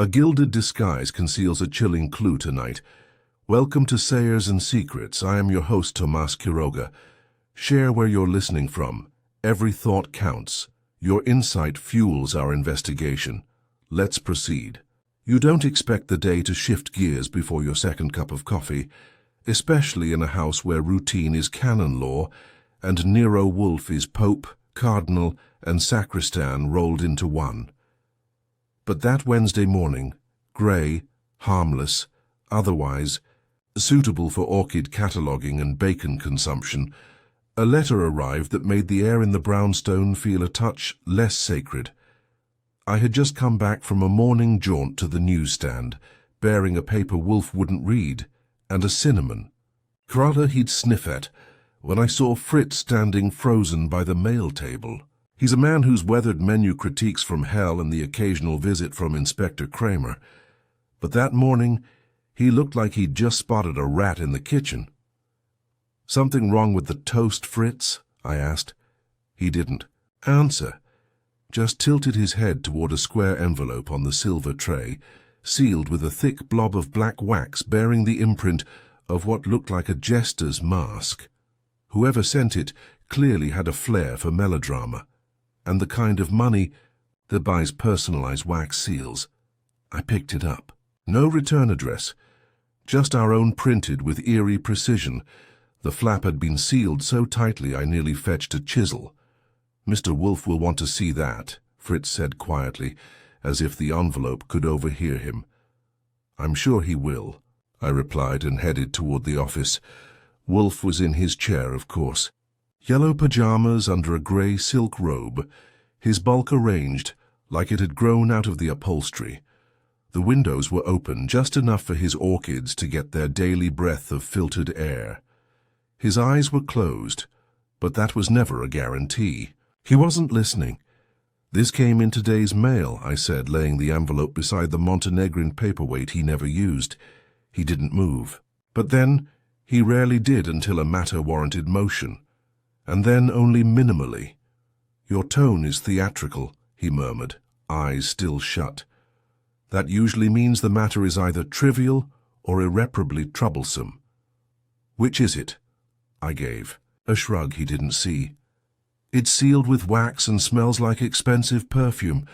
A gilded disguise conceals a chilling clue tonight. Welcome to Sayers and Secrets. I am your host, Tomas Quiroga. Share where you're listening from. Every thought counts. Your insight fuels our investigation. Let's proceed. You don't expect the day to shift gears before your second cup of coffee, especially in a house where routine is canon law and Nero Wolfe is pope, cardinal, and sacristan rolled into one. But that Wednesday morning, grey, harmless, otherwise, suitable for orchid cataloguing and bacon consumption, a letter arrived that made the air in the brownstone feel a touch less sacred. I had just come back from a morning jaunt to the newsstand, bearing a paper Wolfe wouldn't read, and a cinnamon. Rather he'd sniff at, when I saw Fritz standing frozen by the mail table. He's a man who's weathered menu critiques from hell and the occasional visit from Inspector Kramer. But that morning, he looked like he'd just spotted a rat in the kitchen. "Something wrong with the toast, Fritz?" I asked. He didn't answer, just tilted his head toward a square envelope on the silver tray, sealed with a thick blob of black wax bearing the imprint of what looked like a jester's mask. Whoever sent it clearly had a flair for melodrama, and the kind of money that buys personalized wax seals. I picked it up. No return address, just our own printed with eerie precision. The flap had been sealed so tightly I nearly fetched a chisel. "Mr. Wolfe will want to see that," Fritz said quietly, as if the envelope could overhear him. "I'm sure he will," I replied and headed toward the office. Wolfe was in his chair, of course. Yellow pajamas under a grey silk robe, his bulk arranged like it had grown out of the upholstery. The windows were open just enough for his orchids to get their daily breath of filtered air. His eyes were closed, but that was never a guarantee. He wasn't listening. "This came in today's mail," I said, laying the envelope beside the Montenegrin paperweight he never used. He didn't move. But then, he rarely did until a matter warranted motion, and then only minimally. "Your tone is theatrical," he murmured, eyes still shut. "That usually means the matter is either trivial or irreparably troublesome." "Which is it?" I gave. A shrug he didn't see. "It's sealed with wax and smells like expensive perfume.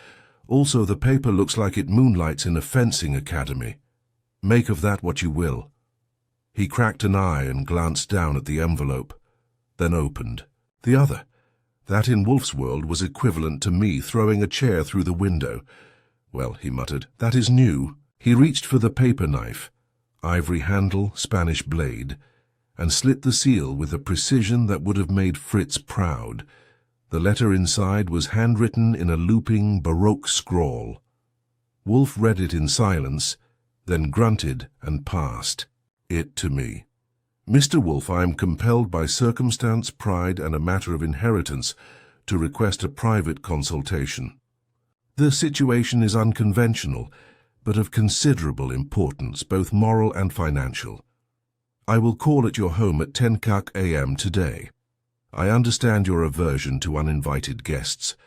Also, the paper looks like it moonlights in a fencing academy. Make of that what you will." He cracked an eye and glanced down at the envelope, then opened. The other. That in Wolfe's world was equivalent to me throwing a chair through the window. "Well," he muttered, "that is new." He reached for the paper knife, ivory handle, Spanish blade, and slit the seal with a precision that would have made Fritz proud. The letter inside was handwritten in a looping, Baroque scrawl. Wolfe read it in silence, then grunted and passed it to me. "Mr. Wolfe, I am compelled by circumstance, pride, and a matter of inheritance to request a private consultation. The situation is unconventional, but of considerable importance, both moral and financial. I will call at your home at 10 a.m. today. I understand your aversion to uninvited guests.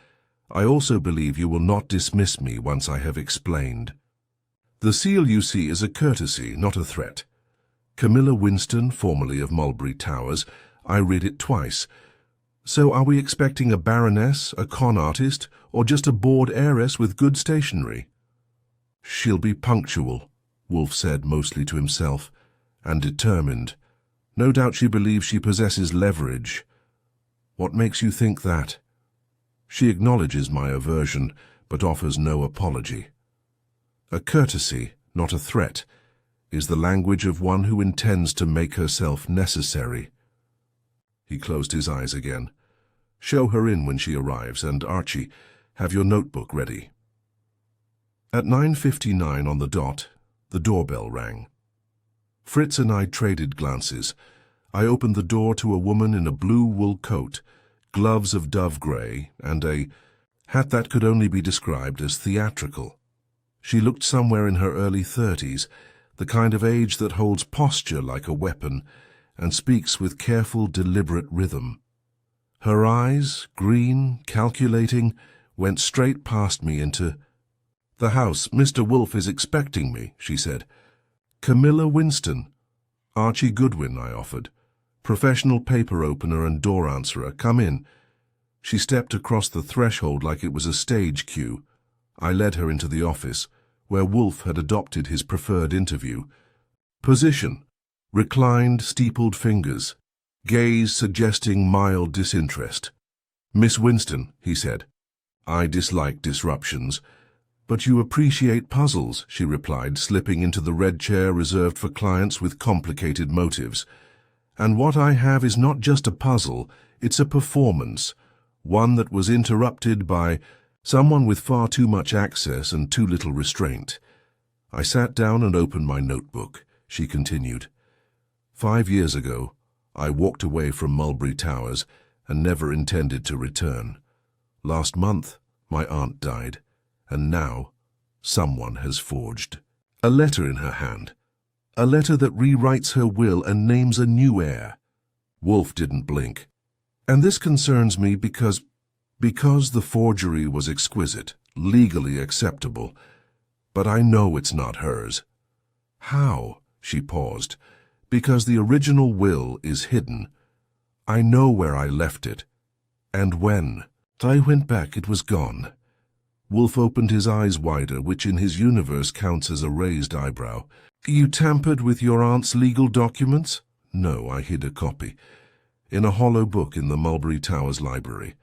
I also believe you will not dismiss me once I have explained. The seal you see is a courtesy, not a threat. Camilla Winston, formerly of Mulberry Towers, I read it twice. So are we expecting a baroness, a con artist, or just a bored heiress with good stationery?" "She'll be punctual," Wolfe said mostly to himself, "and determined. No doubt she believes she possesses leverage." "What makes you think that?" "She acknowledges my aversion, but offers no apology. A courtesy, not a threat, is the language of one who intends to make herself necessary." He closed his eyes again. "Show her in when she arrives, and Archie, have your notebook ready." At 9:59 on the dot, the doorbell rang. Fritz and I traded glances. I opened the door to a woman in a blue wool coat, gloves of dove grey, and a hat that could only be described as theatrical. She looked somewhere in her early 30s, the kind of age that holds posture like a weapon and speaks with careful, deliberate rhythm. Her eyes, green, calculating, went straight past me into "The house. Mr. Wolfe is expecting me," she said. "Camilla Winston." "Archie Goodwin," I offered. "Professional paper opener and door answerer. Come in." She stepped across the threshold like it was a stage cue. I led her into the office, where Wolfe had adopted his preferred interview. Position: reclined, steepled fingers. Gaze suggesting mild disinterest. "Miss Winston," he said. "I dislike disruptions. But you appreciate puzzles," she replied, slipping into the red chair reserved for clients with complicated motives. "And what I have is not just a puzzle, it's a performance, one that was interrupted by someone with far too much access and too little restraint." I sat down and opened my notebook. She continued. 5 years ago, I walked away from Mulberry Towers and never intended to return. Last month, my aunt died, and now someone has forged a letter in her hand, a letter that rewrites her will and names a new heir. Wolfe didn't blink. "And this concerns me because the forgery was exquisite, legally acceptable. But I know it's not hers." "How?" She paused. "Because the original will is hidden. I know where I left it. And when I went back, it was gone." Wolfe opened his eyes wider, which in his universe counts as a raised eyebrow. "You tampered with your aunt's legal documents?" "No, I hid a copy. In a hollow book in the Mulberry Towers library.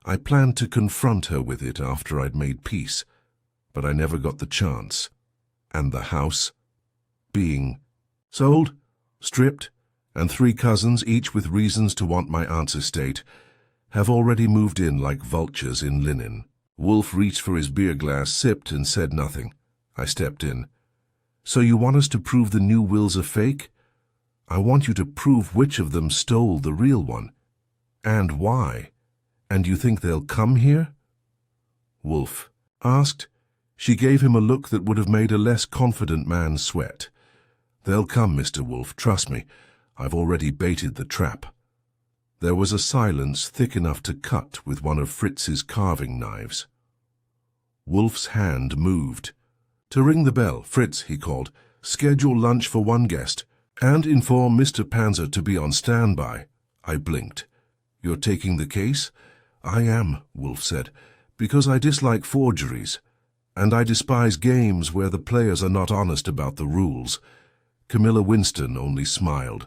I planned to confront her with it after I'd made peace, but I never got the chance. And the house? Being sold, stripped, and 3 cousins, each with reasons to want my aunt's estate, have already moved in like vultures in linen." Wolfe reached for his beer glass, sipped, and said nothing. I stepped in. "So you want us to prove the new will's a fake?" "I want you to prove which of them stole the real one. And why. And you think they'll come here?" Wolfe asked. She gave him a look that would have made a less confident man sweat. "They'll come, Mr. Wolfe, trust me. I've already baited the trap." There was a silence thick enough to cut with one of Fritz's carving knives. Wolfe's hand moved. "To ring the bell, Fritz," he called. "Schedule lunch for 1 guest. And inform Mr. Panzer to be on standby." I blinked. "You're taking the case?" "I am," Wolfe said, "because I dislike forgeries. And I despise games where the players are not honest about the rules." Camilla Winston only smiled.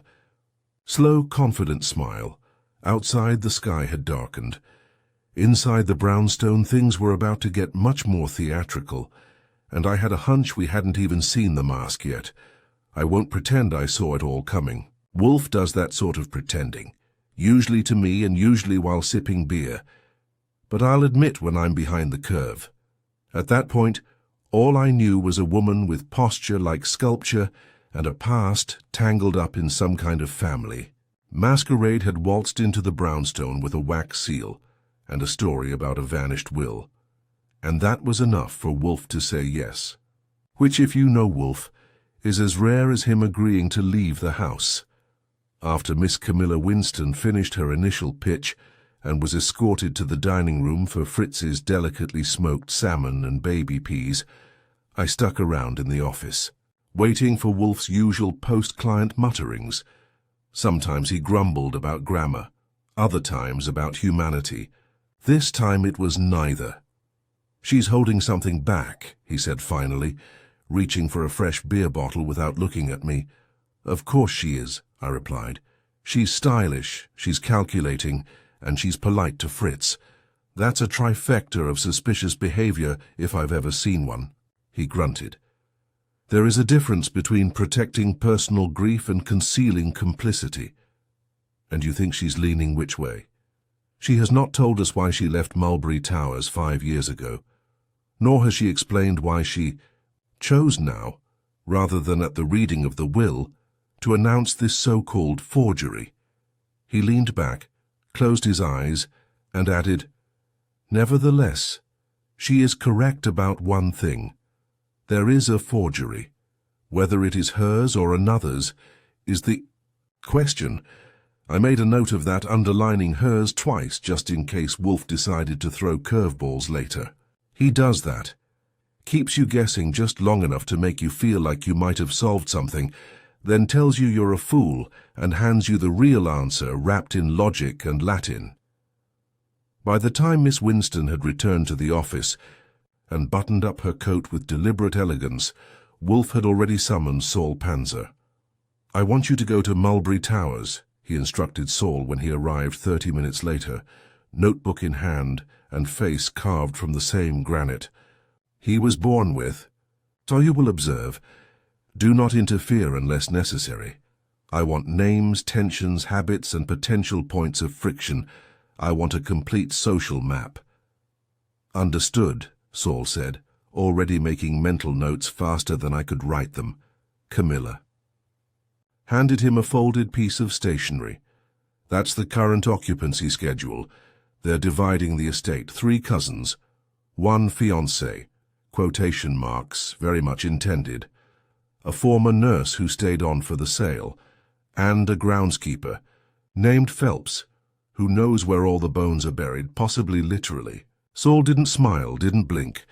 Slow, confident smile. Outside, the sky had darkened. Inside the brownstone, things were about to get much more theatrical, and I had a hunch we hadn't even seen the mask yet. I won't pretend I saw it all coming. Wolfe does that sort of pretending, usually to me and usually while sipping beer. But I'll admit when I'm behind the curve. At that point, all I knew was a woman with posture like sculpture and a past tangled up in some kind of family. Masquerade had waltzed into the brownstone with a wax seal and a story about a vanished will. And that was enough for Wolfe to say yes. Which, if you know Wolfe, is as rare as him agreeing to leave the house. After Miss Camilla Winston finished her initial pitch and was escorted to the dining room for Fritz's delicately smoked salmon and baby peas, I stuck around in the office, waiting for Wolfe's usual post-client mutterings. Sometimes he grumbled about grammar, other times about humanity. This time it was neither. "She's holding something back," he said finally, reaching for a fresh beer bottle without looking at me. "Of course she is," I replied. "She's stylish, she's calculating, and she's polite to Fritz. That's a trifecta of suspicious behavior if I've ever seen one." He grunted. "There is a difference between protecting personal grief and concealing complicity." "And you think she's leaning which way?" "She has not told us why she left Mulberry Towers 5 years ago, nor has she explained why she chose now, rather than at the reading of the will, to announce this so-called forgery." He leaned back, closed his eyes, and added, "Nevertheless, she is correct about one thing. There is a forgery. Whether it is hers or another's is the question." I made a note of that, underlining hers twice just in case Wolfe decided to throw curveballs later. He does that. keeps you guessing just long enough to make you feel like you might have solved something, then tells you you're a fool and hands you the real answer wrapped in logic and Latin. By the time Miss Winston had returned to the office and buttoned up her coat with deliberate elegance, Wolfe had already summoned Saul Panzer. "I want you to go to Mulberry Towers," he instructed Saul when he arrived 30 minutes later, notebook in hand and face carved from the same granite he was born with. "So you will observe, do not interfere unless necessary. I want names, tensions, habits, and potential points of friction. I want a complete social map." "Understood," Saul said, already making mental notes faster than I could write them. "Camilla." Handed him a folded piece of stationery. "That's the current occupancy schedule. They're dividing the estate. 3 cousins, 1 fiancé, quotation marks, very much intended, a former nurse who stayed on for the sale, and a groundskeeper, named Phelps, who knows where all the bones are buried, possibly literally." Saul didn't smile, didn't blink,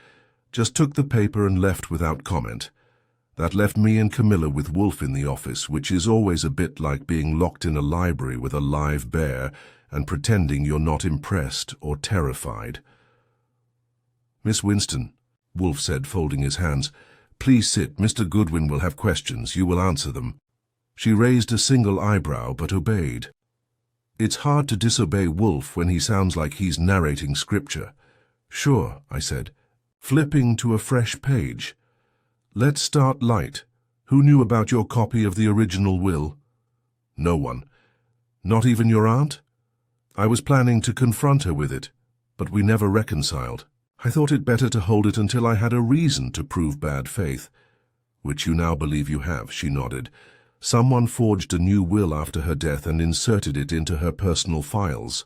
just took the paper and left without comment. That left me and Camilla with Wolfe in the office, which is always a bit like being locked in a library with a live bear and pretending you're not impressed or terrified. "Miss Winston," Wolfe said, folding his hands, "please sit. Mr. Goodwin will have questions. You will answer them." She raised a single eyebrow, but obeyed. It's hard to disobey Wolfe when he sounds like he's narrating scripture. "Sure," I said, flipping to a fresh page. "Let's start light. Who knew about your copy of the original will?" "No one. Not even your aunt?" "I was planning to confront her with it, but we never reconciled. I thought it better to hold it until I had a reason to prove bad faith." "Which you now believe you have," she nodded. "Someone forged a new will after her death and inserted it into her personal files."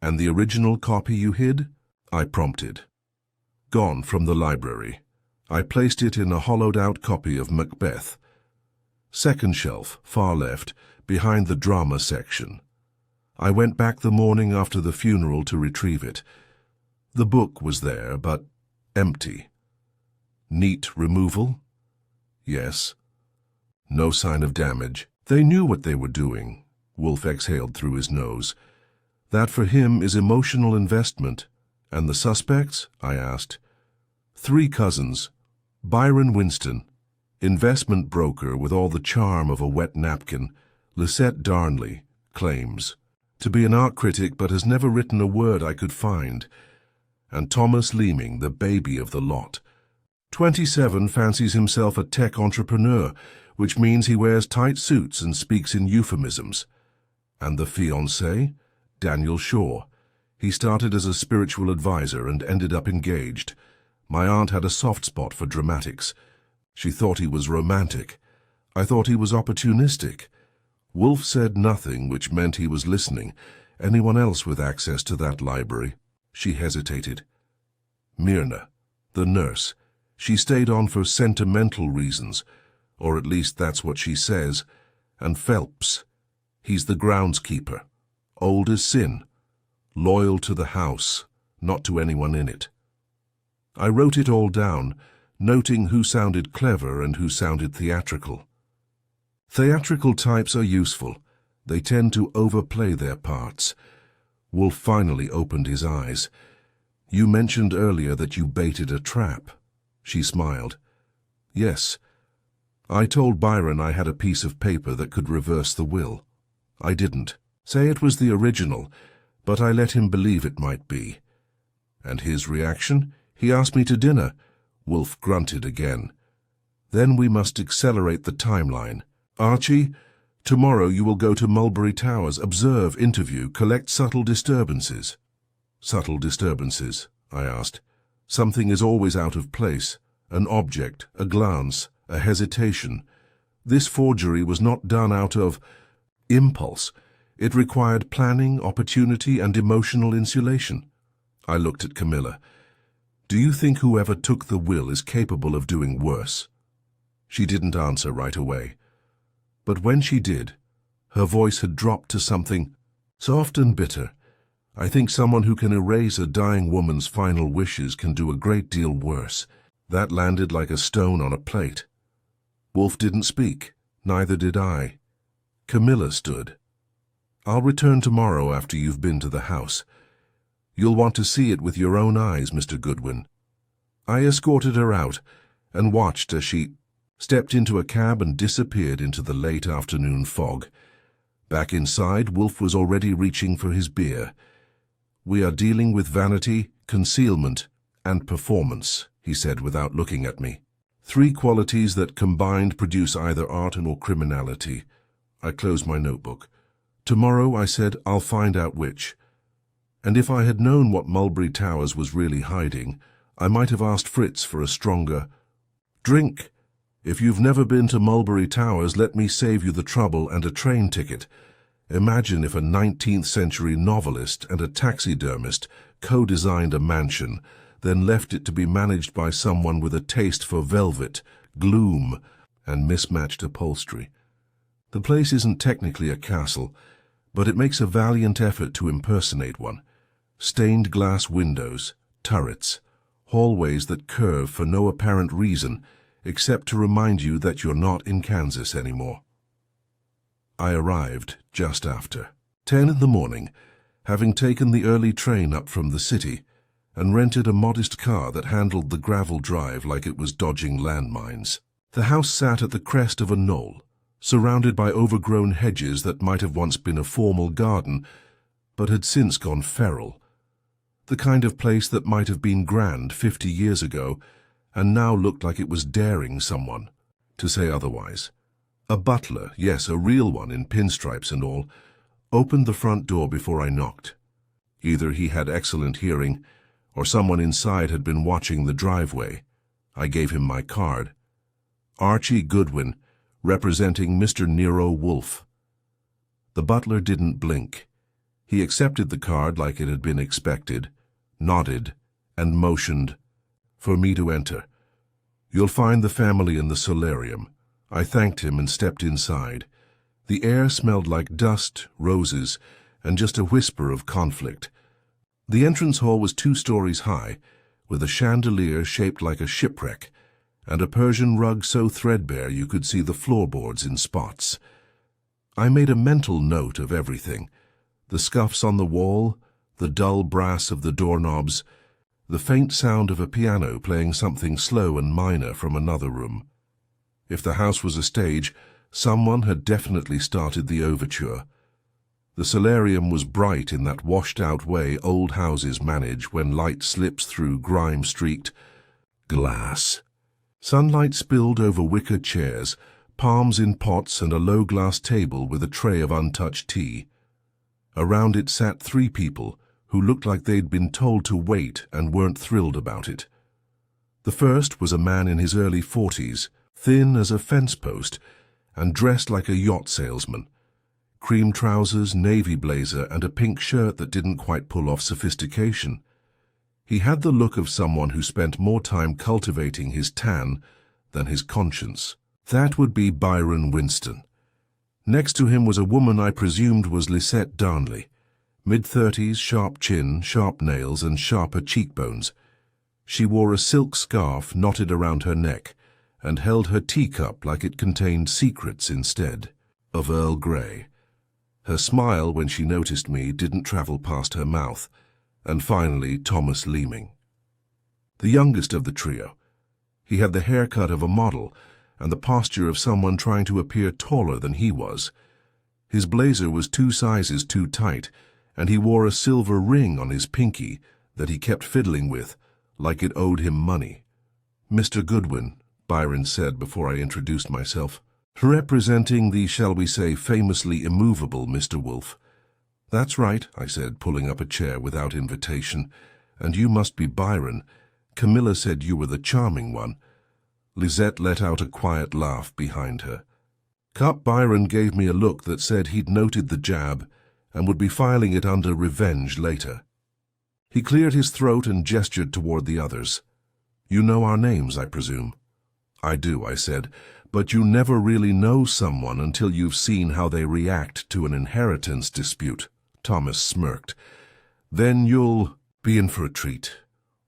"And the original copy you hid?" I prompted. "Gone from the library. I placed it in a hollowed-out copy of Macbeth. Second shelf, far left, behind the drama section. I went back the morning after the funeral to retrieve it. The book was there, but empty." "Neat removal?" "Yes." "No sign of damage." "They knew what they were doing," Wolfe exhaled through his nose. "That for him is emotional investment." "And the suspects?" I asked. 3 cousins. Byron Winston, investment broker with all the charm of a wet napkin. Lisette Darnley, claims to be an art critic but has never written a word I could find. And Thomas Leeming, the baby of the lot. 27, fancies himself a tech entrepreneur, which means he wears tight suits and speaks in euphemisms. And the fiancé? Daniel Shaw. He started as a spiritual advisor and ended up engaged. My aunt had a soft spot for dramatics. She thought he was romantic. I thought he was opportunistic. Wolfe said nothing, which meant he was listening. Anyone else with access to that library? She hesitated. Myrna, the nurse. She stayed on for sentimental reasons, or at least that's what she says. And Phelps. He's the groundskeeper. Old as sin. Loyal to the house, not to anyone in it. I wrote it all down, noting who sounded clever and who sounded theatrical. Theatrical types are useful. They tend to overplay their parts. Wolfe finally opened his eyes. "You mentioned earlier that you baited a trap." She smiled. "Yes. I told Byron I had a piece of paper that could reverse the will. I didn't. Say it was the original, but I let him believe it might be." "And his reaction?" "He asked me to dinner." Wolfe grunted again. "Then we must accelerate the timeline. Archie, tomorrow you will go to Mulberry Towers, observe, interview, collect subtle disturbances." "Subtle disturbances?" I asked. "Something is always out of place. An object, a glance, a hesitation. This forgery was not done out of impulse. It required planning, opportunity, and emotional insulation." I looked at Camilla. "Do you think whoever took the will is capable of doing worse?" She didn't answer right away. But when she did, her voice had dropped to something soft and bitter. "I think someone who can erase a dying woman's final wishes can do a great deal worse. That landed like a stone on a plate. Wolfe didn't speak, neither did I. Camilla stood. "I'll return tomorrow after you've been to the house. You'll want to see it with your own eyes, Mr. Goodwin." I escorted her out and watched as she stepped into a cab and disappeared into the late afternoon fog. Back inside, Wolfe was already reaching for his beer. "We are dealing with vanity, concealment, and performance," he said without looking at me. "Three qualities that combined produce either art or criminality." I closed my notebook. "Tomorrow," I said, "I'll find out which." And if I had known what Mulberry Towers was really hiding, I might have asked Fritz for a stronger drink. "If you've never been to Mulberry Towers, let me save you the trouble and a train ticket. Imagine if a 19th century novelist and a taxidermist co-designed a mansion, then left it to be managed by someone with a taste for velvet, gloom, and mismatched upholstery. The place isn't technically a castle, but it makes a valiant effort to impersonate one. Stained glass windows, turrets, hallways that curve for no apparent reason, except to remind you that you're not in Kansas anymore." I arrived just after 10 in the morning, having taken the early train up from the city, and rented a modest car that handled the gravel drive like it was dodging landmines. The house sat at the crest of a knoll, surrounded by overgrown hedges that might have once been a formal garden, but had since gone feral. The kind of place that might have been grand 50 years ago, and now looked like it was daring someone to say otherwise. A butler, yes, a real one in pinstripes and all, opened the front door before I knocked. Either he had excellent hearing, or someone inside had been watching the driveway. I gave him my card. "Archie Goodwin, representing Mr. Nero Wolfe." The butler didn't blink. He accepted the card like it had been expected, nodded, and motioned for me to enter. "You'll find the family in the solarium." I thanked him and stepped inside. The air smelled like dust, roses, and just a whisper of conflict. The entrance hall was 2 stories high, with a chandelier shaped like a shipwreck, and a Persian rug so threadbare you could see the floorboards in spots. I made a mental note of everything: the scuffs on the wall, the dull brass of the doorknobs, the faint sound of a piano playing something slow and minor from another room. If the house was a stage, someone had definitely started the overture. The solarium was bright in that washed-out way old houses manage when light slips through grime-streaked glass. Sunlight spilled over wicker chairs, palms in pots, and a low-glass table with a tray of untouched tea. Around it sat 3 people who looked like they'd been told to wait and weren't thrilled about it. The first was a man in his early 40s, thin as a fence post, and dressed like a yacht salesman. Cream trousers, navy blazer, and a pink shirt that didn't quite pull off sophistication. He had the look of someone who spent more time cultivating his tan than his conscience. That would be Byron Winston. Next to him was a woman I presumed was Lisette Darnley. Mid-30s, sharp chin, sharp nails, and sharper cheekbones. She wore a silk scarf knotted around her neck and held her teacup like it contained secrets instead of Earl Grey. Her smile when she noticed me didn't travel past her mouth. And finally, Thomas Leeming, the youngest of the trio. He had the haircut of a model and the posture of someone trying to appear taller than he was. His blazer was 2 sizes too tight, and he wore a silver ring on his pinky that he kept fiddling with, like it owed him money. "Mr. Goodwin," Byron said before I introduced myself, "representing the, shall we say, famously immovable Mr. Wolfe." "That's right," I said, pulling up a chair without invitation. "And you must be Byron. Camilla said you were the charming one." Lisette let out a quiet laugh behind her. Cup Byron gave me a look that said he'd noted the jab and would be filing it under revenge later. He cleared his throat and gestured toward the others. "You know our names, I presume?" "I do," I said, "but you never really know someone until you've seen how they react to an inheritance dispute." Thomas smirked. "Then you'll be in for a treat.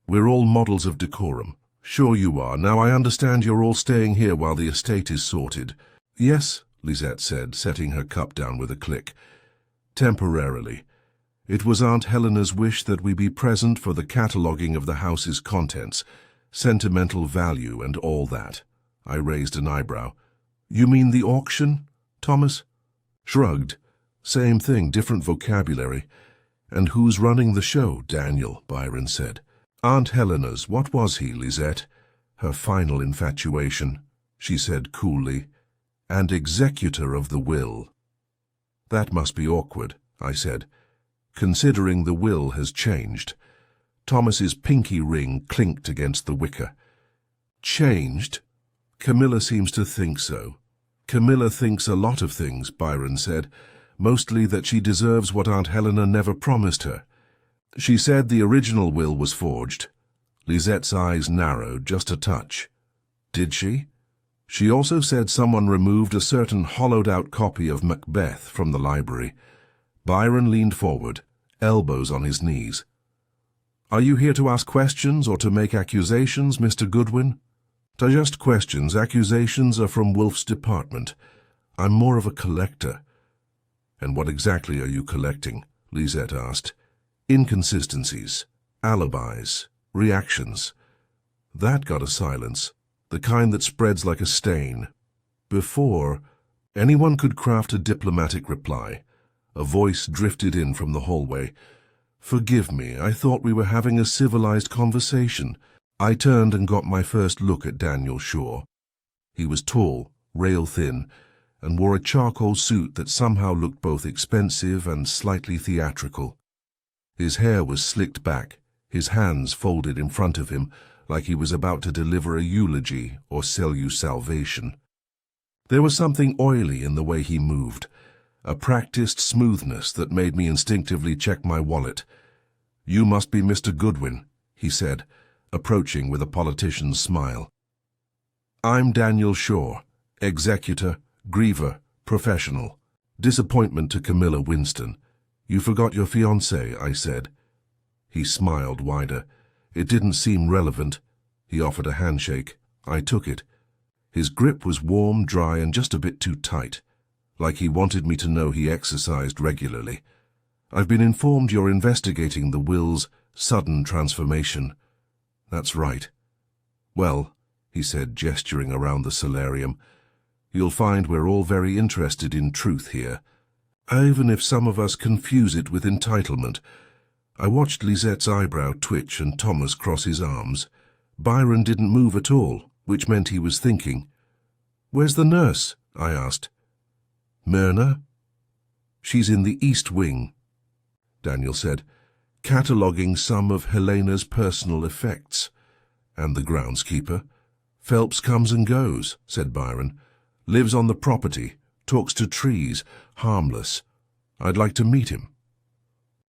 We're all models of decorum. Sure you are. Now I understand you're all staying here while the estate is sorted. Yes, Lisette said, setting her cup down with a click. Temporarily. It was Aunt Helena's wish that we be present for the cataloguing of the house's contents, sentimental value and all that. I raised an eyebrow. You mean the auction? Thomas shrugged. Same thing, different vocabulary. And who's running the show? Daniel, Byron said. Aunt Helena's. What was he, Lisette? Her final infatuation, she said coolly. And executor of the will. That must be awkward, I said, considering the will has changed. Thomas's pinky ring clinked against the wicker. Changed? Camilla seems to think so. Camilla thinks a lot of things, Byron said, mostly that she deserves what Aunt Helena never promised her. She said the original will was forged. Lisette's eyes narrowed just a touch. Did she? She also said someone removed a certain hollowed-out copy of Macbeth from the library. Byron leaned forward, elbows on his knees. Are you here to ask questions or to make accusations, Mr. Goodwin? Just questions. Accusations are from Wolfe's department. I'm more of a collector. And what exactly are you collecting? Lisette asked. Inconsistencies, alibis, reactions. That got a silence, the kind that spreads like a stain. Before, anyone could craft a diplomatic reply. A voice drifted in from the hallway. Forgive me, I thought we were having a civilized conversation. I turned and got my first look at Daniel Shaw. He was tall, rail-thin, and wore a charcoal suit that somehow looked both expensive and slightly theatrical. His hair was slicked back, his hands folded in front of him, like he was about to deliver a eulogy or sell you salvation. There was something oily in the way he moved, a practiced smoothness that made me instinctively check my wallet. You must be Mr. Goodwin, he said, approaching with a politician's smile. I'm Daniel Shaw, executor, griever, professional. Disappointment to Camilla Winston. You forgot your fiancée, I said. He smiled wider. It didn't seem relevant. He offered a handshake. I took it. His grip was warm, dry, and just a bit too tight, like he wanted me to know he exercised regularly. I've been informed you're investigating the will's sudden transformation. That's right. Well, he said, gesturing around the solarium, you'll find we're all very interested in truth here, even if some of us confuse it with entitlement. I watched Lisette's eyebrow twitch and Thomas cross his arms. Byron didn't move at all, which meant he was thinking. Where's the nurse? I asked. Myrna? She's in the East Wing, Daniel said, cataloguing some of Helena's personal effects. And the groundskeeper? Phelps comes and goes, said Byron. Lives on the property, talks to trees, harmless. I'd like to meet him.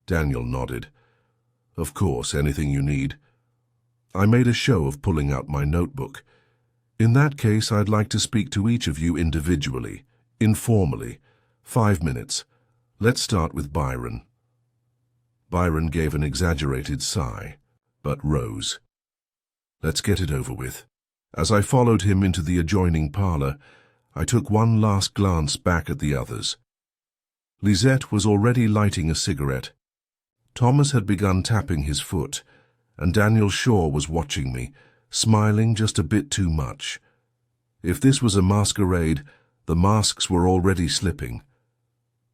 Daniel nodded. Of course, anything you need. I made a show of pulling out my notebook. In that case, I'd like to speak to each of you individually, informally. 5 minutes. Let's start with Byron. Byron gave an exaggerated sigh, but rose. Let's get it over with. As I followed him into the adjoining parlor, I took one last glance back at the others. Lisette was already lighting a cigarette. Thomas had begun tapping his foot, and Daniel Shaw was watching me, smiling just a bit too much. If this was a masquerade, the masks were already slipping.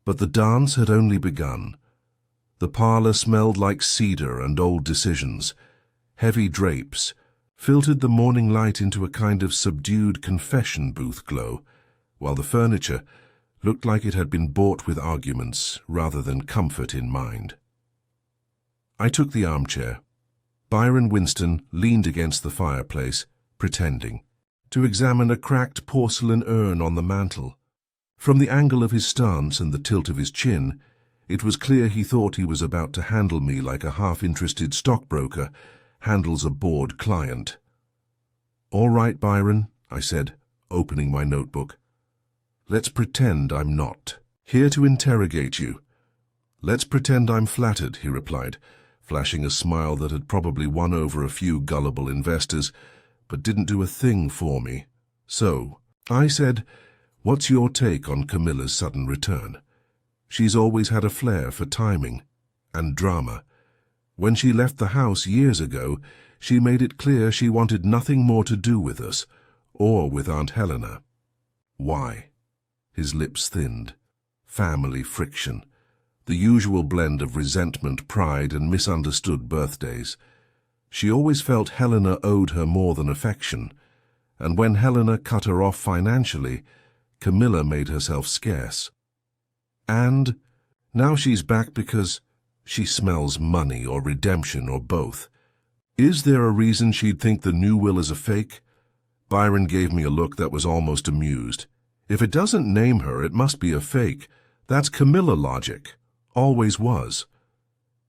But the dance had only begun. The parlor smelled like cedar and old decisions. Heavy drapes filtered the morning light into a kind of subdued confession booth glow, while the furniture looked like it had been bought with arguments rather than comfort in mind. I took the armchair. Byron Winston leaned against the fireplace, pretending to examine a cracked porcelain urn on the mantel. From the angle of his stance and the tilt of his chin, it was clear he thought he was about to handle me like a half-interested stockbroker handles a bored client. All right, Byron, I said, opening my notebook. Let's pretend I'm not here to interrogate you. Let's pretend I'm flattered, he replied, flashing a smile that had probably won over a few gullible investors, but didn't do a thing for me. So, I said, "What's your take on Camilla's sudden return? She's always had a flair for timing and drama. When she left the house years ago, she made it clear she wanted nothing more to do with us, or with Aunt Helena." "Why?" His lips thinned. Family friction. The usual blend of resentment, pride, and misunderstood birthdays. She always felt Helena owed her more than affection, and when Helena cut her off financially, Camilla made herself scarce. And now she's back because she smells money or redemption or both. Is there a reason she'd think the new will is a fake? Byron gave me a look that was almost amused. If it doesn't name her, it must be a fake. That's Camilla logic. Always was.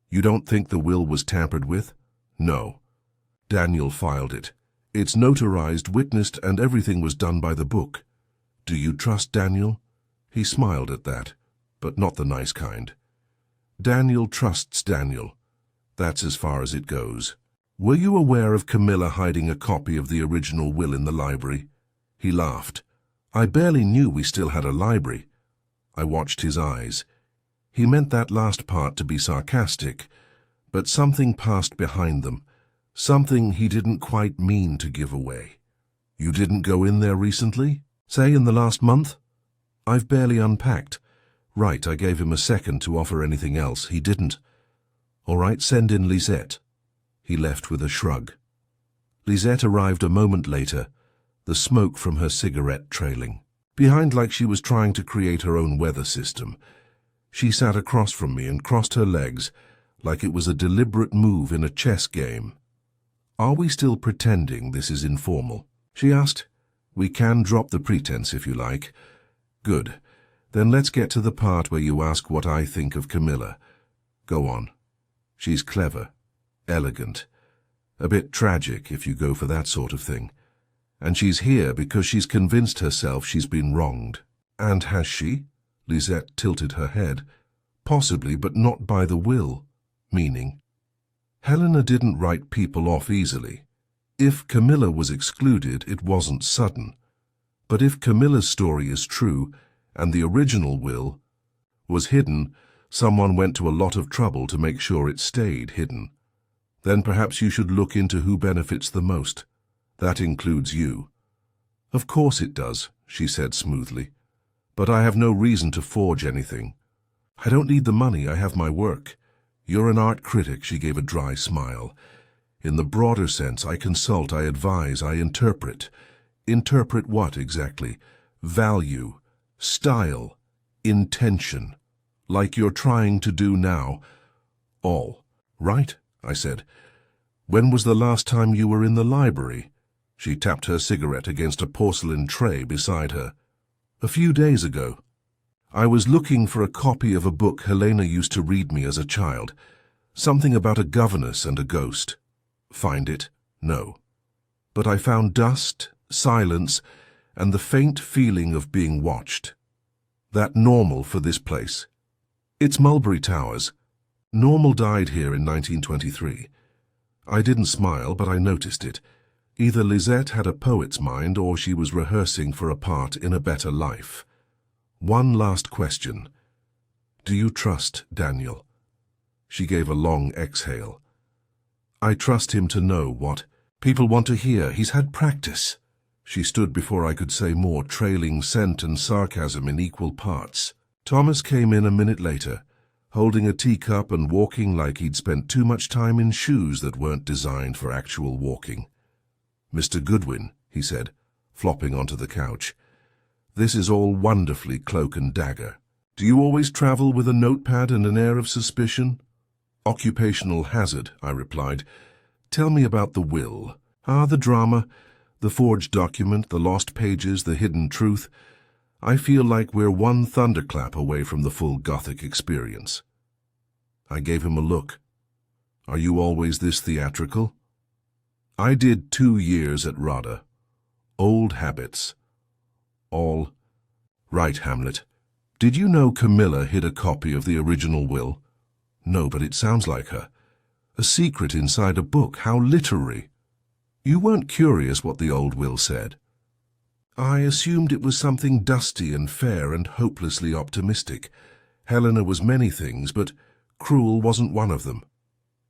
You don't think the will was tampered with? No. Daniel filed it. It's notarized, witnessed, and everything was done by the book. Do you trust Daniel? He smiled at that, but not the nice kind. Daniel trusts Daniel. That's as far as it goes. Were you aware of Camilla hiding a copy of the original will in the library? He laughed. I barely knew we still had a library. I watched his eyes. He meant that last part to be sarcastic, but something passed behind them, something he didn't quite mean to give away. You didn't go in there recently? Say in the last month? I've barely unpacked. Right, I gave him a second to offer anything else. He didn't. All right, send in Lisette. He left with a shrug. Lisette arrived a moment later, the smoke from her cigarette trailing. Behind like she was trying to create her own weather system. She sat across from me and crossed her legs like it was a deliberate move in a chess game. Are we still pretending this is informal? She asked. We can drop the pretense if you like. Good. Then let's get to the part where you ask what I think of Camilla. Go on. She's clever, elegant, a bit tragic if you go for that sort of thing. And she's here because she's convinced herself she's been wronged. And has she? Lisette tilted her head. Possibly, but not by the will. Meaning? Helena didn't write people off easily. If Camilla was excluded, it wasn't sudden. But if Camilla's story is true, and the original will was hidden, someone went to a lot of trouble to make sure it stayed hidden. Then perhaps you should look into who benefits the most. That includes you. Of course it does, she said smoothly. But I have no reason to forge anything. I don't need the money, I have my work. You're an art critic, she gave a dry smile. In the broader sense, I consult, I advise, I interpret. Interpret what exactly? Value, style, intention. Like you're trying to do now. All. Right, I said. When was the last time you were in the library? She tapped her cigarette against a porcelain tray beside her. A few days ago. I was looking for a copy of a book Helena used to read me as a child. Something about a governess and a ghost. Find it? No. But I found dust, silence, and the faint feeling of being watched. That normal for this place. It's Mulberry Towers. Normal died here in 1923. I didn't smile, but I noticed it. Either Lisette had a poet's mind or she was rehearsing for a part in a better life. One last question. Do you trust Daniel? She gave a long exhale. I trust him to know what people want to hear. He's had practice. She stood before I could say more, trailing scent and sarcasm in equal parts. Thomas came in a minute later, holding a teacup and walking like he'd spent too much time in shoes that weren't designed for actual walking. Mr. Goodwin, he said, flopping onto the couch. This is all wonderfully cloak and dagger. Do you always travel with a notepad and an air of suspicion? Occupational hazard, I replied. Tell me about the will. The drama, the forged document, the lost pages, the hidden truth. I feel like we're one thunderclap away from the full Gothic experience. I gave him a look. Are you always this theatrical? I did 2 years at RADA. Old habits. All. Right, Hamlet. Did you know Camilla hid a copy of the original will? No, but it sounds like her. A secret inside a book. How literary. You weren't curious what the old will said. I assumed it was something dusty and fair and hopelessly optimistic. Helena was many things, but cruel wasn't one of them.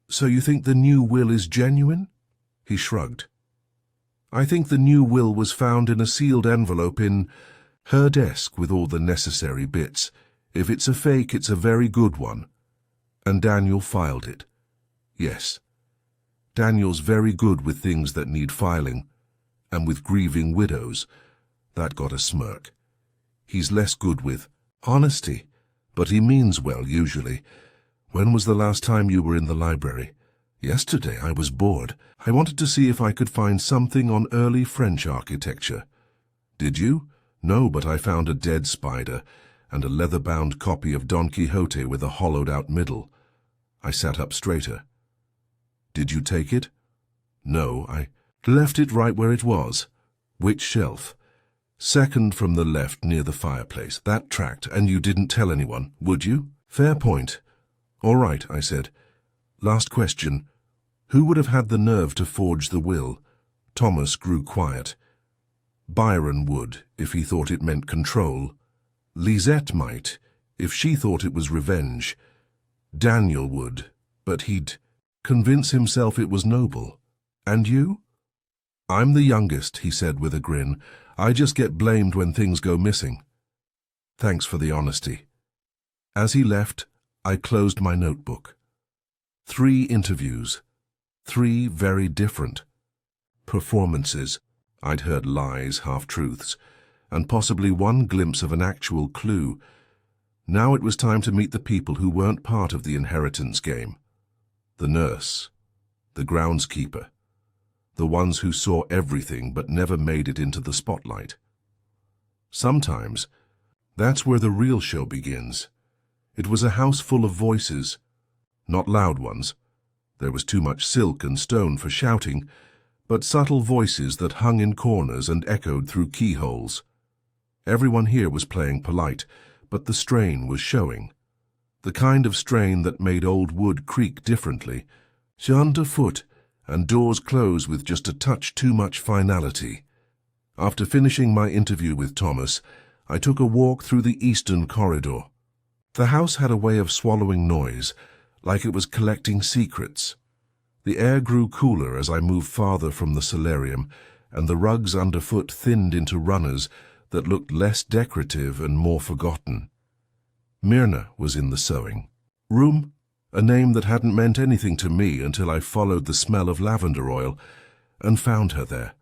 So you think the new will is genuine? He shrugged. I think the new will was found in a sealed envelope in her desk with all the necessary bits. If it's a fake, it's a very good one. And Daniel filed it. Yes. Daniel's very good with things that need filing, and with grieving widows. That got a smirk. He's less good with honesty, but he means well usually. When was the last time you were in the library? Yesterday. I was bored. I wanted to see if I could find something on early French architecture. Did you? No, but I found a dead spider and a leather-bound copy of Don Quixote with a hollowed-out middle. I sat up straighter. Did you take it? No, I left it right where it was. Which shelf? Second from the left near the fireplace. That tracked, and you didn't tell anyone, would you? Fair point. All right, I said. Last question. Who would have had the nerve to forge the will? Thomas grew quiet. Byron would, if he thought it meant control. Lisette might, if she thought it was revenge. Daniel would, but he'd convince himself it was noble. And you? I'm the youngest, he said with a grin. I just get blamed when things go missing. Thanks for the honesty. As he left, I closed my notebook. 3 interviews. 3 very different performances. I'd heard lies, half-truths, and possibly one glimpse of an actual clue. Now it was time to meet the people who weren't part of the inheritance game. The nurse, the groundskeeper, the ones who saw everything but never made it into the spotlight. Sometimes, that's where the real show begins. It was a house full of voices, not loud ones. There was too much silk and stone for shouting, but subtle voices that hung in corners and echoed through keyholes. Everyone here was playing polite, but the strain was showing. The kind of strain that made old wood creak differently, shunned a foot, and doors close with just a touch too much finality. After finishing my interview with Thomas, I took a walk through the eastern corridor. The house had a way of swallowing noise, like it was collecting secrets. The air grew cooler as I moved farther from the solarium, and the rugs underfoot thinned into runners that looked less decorative and more forgotten. Myrna was in the sewing room, a name that hadn't meant anything to me until I followed the smell of lavender oil and found her there,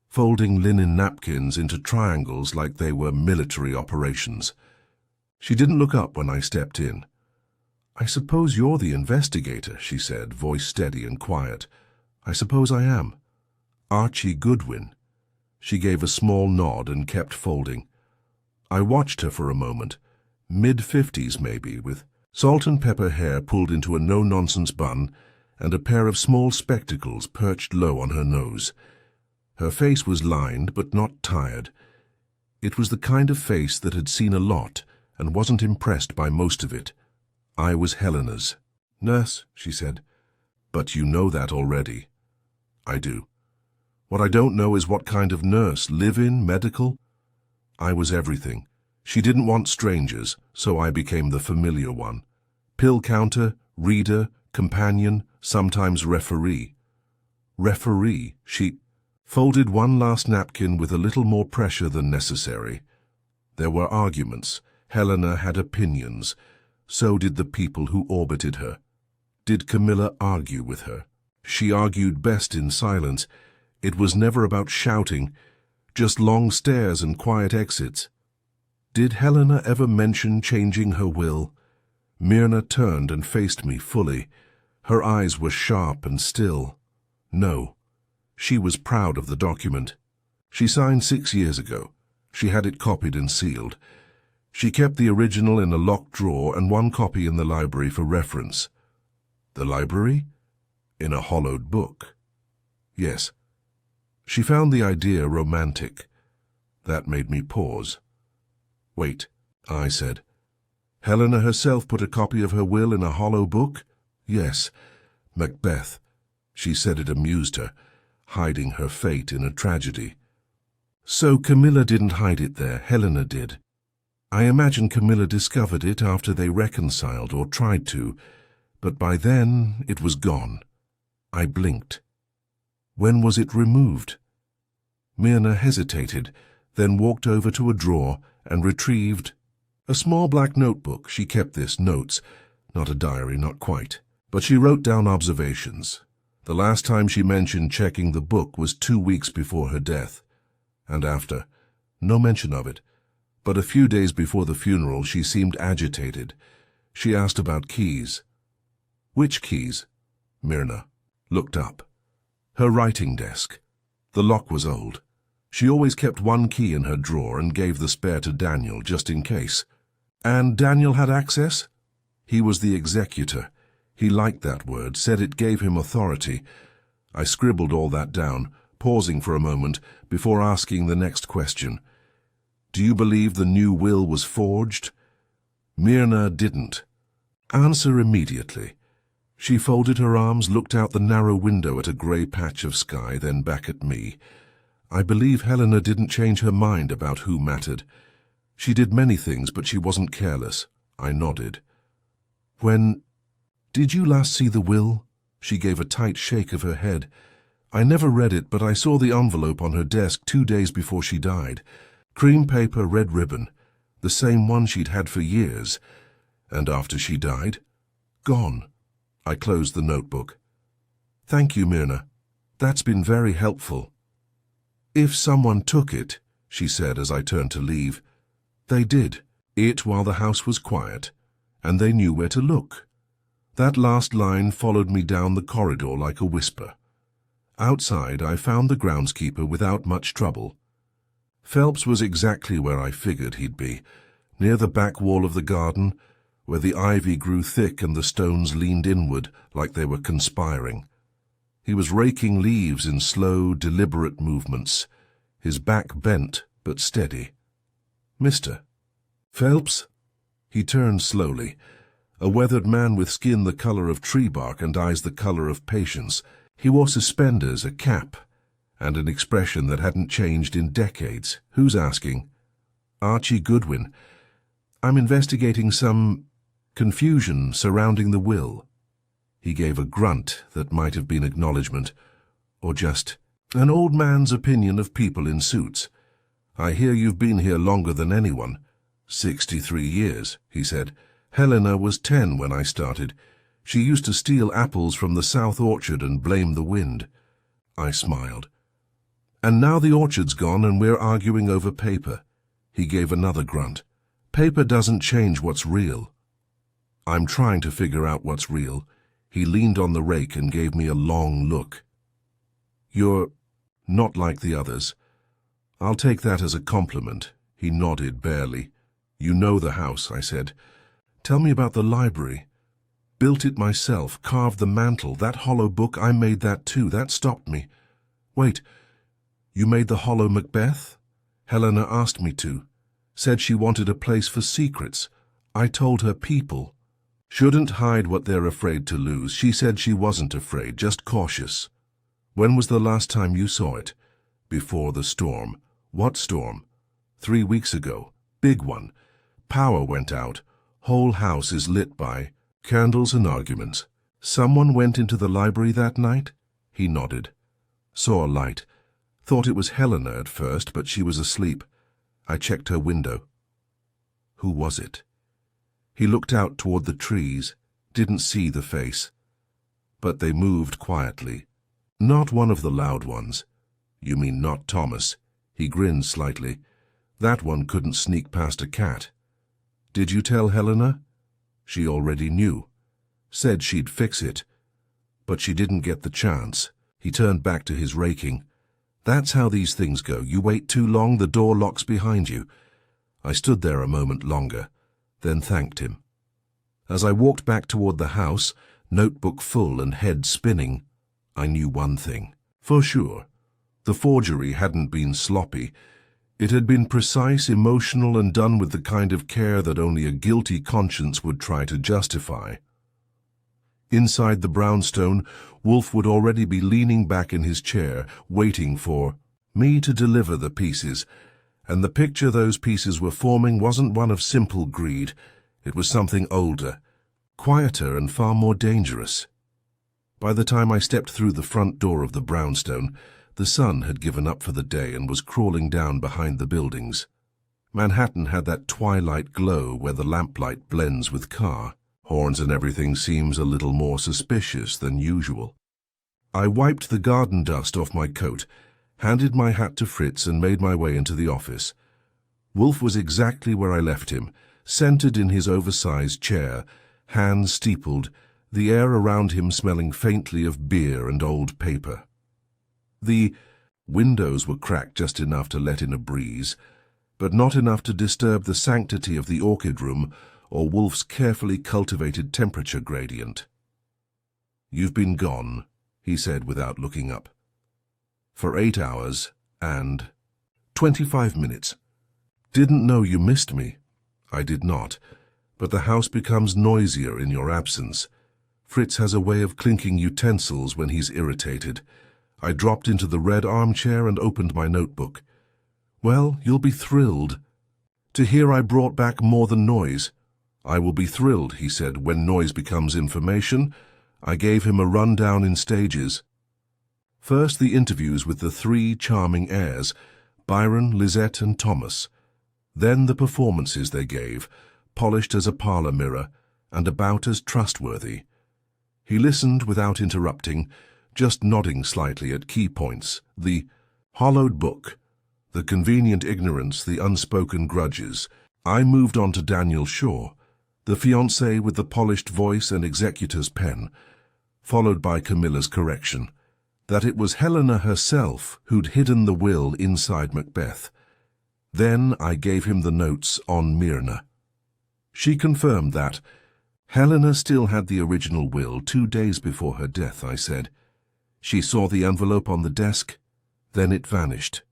folding linen napkins into triangles like they were military operations. She didn't look up when I stepped in. I suppose you're the investigator, she said, voice steady and quiet. I suppose I am. Archie Goodwin. She gave a small nod and kept folding. I watched her for a moment, mid-50s maybe, with salt and pepper hair pulled into a no-nonsense bun and a pair of small spectacles perched low on her nose. Her face was lined but not tired. It was the kind of face that had seen a lot and wasn't impressed by most of it. I was Helena's. Nurse, she said. But you know that already. I do. What I don't know is what kind of nurse, live-in, medical? I was everything. She didn't want strangers, so I became the familiar one. Pill counter, reader, companion, sometimes referee. Referee, she folded one last napkin with a little more pressure than necessary. There were arguments. Helena had opinions. So did the people who orbited her. Did Camilla argue with her? She argued best in silence. It was never about shouting, just long stares and quiet exits. Did Helena ever mention changing her will? Myrna turned and faced me fully. Her eyes were sharp and still. No. She was proud of the document. She signed 6 years ago. She had it copied and sealed. She kept the original in a locked drawer and one copy in the library for reference. The library? In a hollowed book. Yes. She found the idea romantic. That made me pause. Wait, I said. Helena herself put a copy of her will in a hollow book? Yes. Macbeth. She said it amused her. hiding her fate in a tragedy. So Camilla didn't hide it there, Helena did. I imagine Camilla discovered it after they reconciled, or tried to, but by then it was gone. I blinked. When was it removed? Myrna hesitated, then walked over to a drawer and retrieved a small black notebook. She kept this, notes, not a diary, not quite, but she wrote down observations. The last time she mentioned checking the book was 2 weeks before her death, and after. No mention of it. But a few days before the funeral she seemed agitated. She asked about keys. Which keys? Myrna looked up. Her writing desk. The lock was old. She always kept one key in her drawer and gave the spare to Daniel, just in case. And Daniel had access? He was the executor. He liked that word, said it gave him authority. I scribbled all that down, pausing for a moment before asking the next question. Do you believe the new will was forged? Myrna didn't. Answer immediately. She folded her arms, looked out the narrow window at a grey patch of sky, then back at me. I believe Helena didn't change her mind about who mattered. She did many things, but she wasn't careless. I nodded. When did you last see the will? She gave a tight shake of her head. I never read it, but I saw the envelope on her desk 2 days before she died. Cream paper, red ribbon, the same one she'd had for years. And after she died? Gone. I closed the notebook. Thank you, Myrna. That's been very helpful. If someone took it, she said as I turned to leave. They did. It while the house was quiet, and they knew where to look. That last line followed me down the corridor like a whisper. Outside, I found the groundskeeper without much trouble. Phelps was exactly where I figured he'd be, near the back wall of the garden, where the ivy grew thick and the stones leaned inward like they were conspiring. He was raking leaves in slow, deliberate movements, his back bent but steady. Mister Phelps? He turned slowly, a weathered man with skin the color of tree bark and eyes the color of patience. He wore suspenders, a cap, and an expression that hadn't changed in decades. Who's asking? Archie Goodwin. I'm investigating some confusion surrounding the will. He gave a grunt that might have been acknowledgement, or just an old man's opinion of people in suits. I hear you've been here longer than anyone. 63 years, he said. Helena was 10 when I started. She used to steal apples from the south orchard and blame the wind. I smiled. And now the orchard's gone and we're arguing over paper. He gave another grunt. Paper doesn't change what's real. I'm trying to figure out what's real. He leaned on the rake and gave me a long look. You're not like the others. I'll take that as a compliment. He nodded barely. You know the house, I said. Tell me about the library. Built it myself, carved the mantel. That hollow book, I made that too. That stopped me. Wait. You made the hollow Macbeth? Helena asked me to. Said she wanted a place for secrets. I told her people shouldn't hide what they're afraid to lose. She said she wasn't afraid, just cautious. When was the last time you saw it? Before the storm. What storm? 3 weeks ago. Big one. Power went out. Whole house is lit by candles and arguments. Someone went into the library that night? He nodded. Saw a light. Thought it was Helena at first, but she was asleep. I checked her window. Who was it? He looked out toward the trees, didn't see the face. But they moved quietly. Not one of the loud ones. You mean not Thomas? He grinned slightly. That one couldn't sneak past a cat. Did you tell Helena? She already knew. Said she'd fix it. But she didn't get the chance. He turned back to his raking. That's how these things go. You wait too long, the door locks behind you. I stood there a moment longer, then thanked him. As I walked back toward the house, notebook full and head spinning, I knew one thing. For sure. The forgery hadn't been sloppy. It had been precise, emotional, and done with the kind of care that only a guilty conscience would try to justify. Inside the brownstone, Wolfe would already be leaning back in his chair, waiting for me to deliver the pieces, and the picture those pieces were forming wasn't one of simple greed. It was something older, quieter, and far more dangerous. By the time I stepped through the front door of the brownstone, the sun had given up for the day and was crawling down behind the buildings. Manhattan had that twilight glow where the lamplight blends with car horns and everything seems a little more suspicious than usual. I wiped the garden dust off my coat, handed my hat to Fritz, and made my way into the office. Wolfe was exactly where I left him, centered in his oversized chair, hands steepled, the air around him smelling faintly of beer and old paper. The windows were cracked just enough to let in a breeze, but not enough to disturb the sanctity of the orchid room or Wolfe's carefully cultivated temperature gradient. "You've been gone," he said without looking up. "For 8 hours and 25 minutes. Didn't know you missed me." "I did not, but the house becomes noisier in your absence. Fritz has a way of clinking utensils when he's irritated." I dropped into the red armchair and opened my notebook. "Well, you'll be thrilled to hear I brought back more than noise." "I will be thrilled," he said, "when noise becomes information." I gave him a rundown in stages. First, the interviews with the 3 charming heirs, Byron, Lisette, and Thomas. Then the performances they gave, polished as a parlor mirror, and about as trustworthy. He listened without interrupting, just nodding slightly at key points: the hollowed book, the convenient ignorance, the unspoken grudges. I moved on to Daniel Shaw, the fiancé with the polished voice and executor's pen, followed by Camilla's correction, that it was Helena herself who'd hidden the will inside Macbeth. Then I gave him the notes on Myrna. She confirmed that Helena still had the original will 2 days before her death, I said. She saw the envelope on the desk, then it vanished.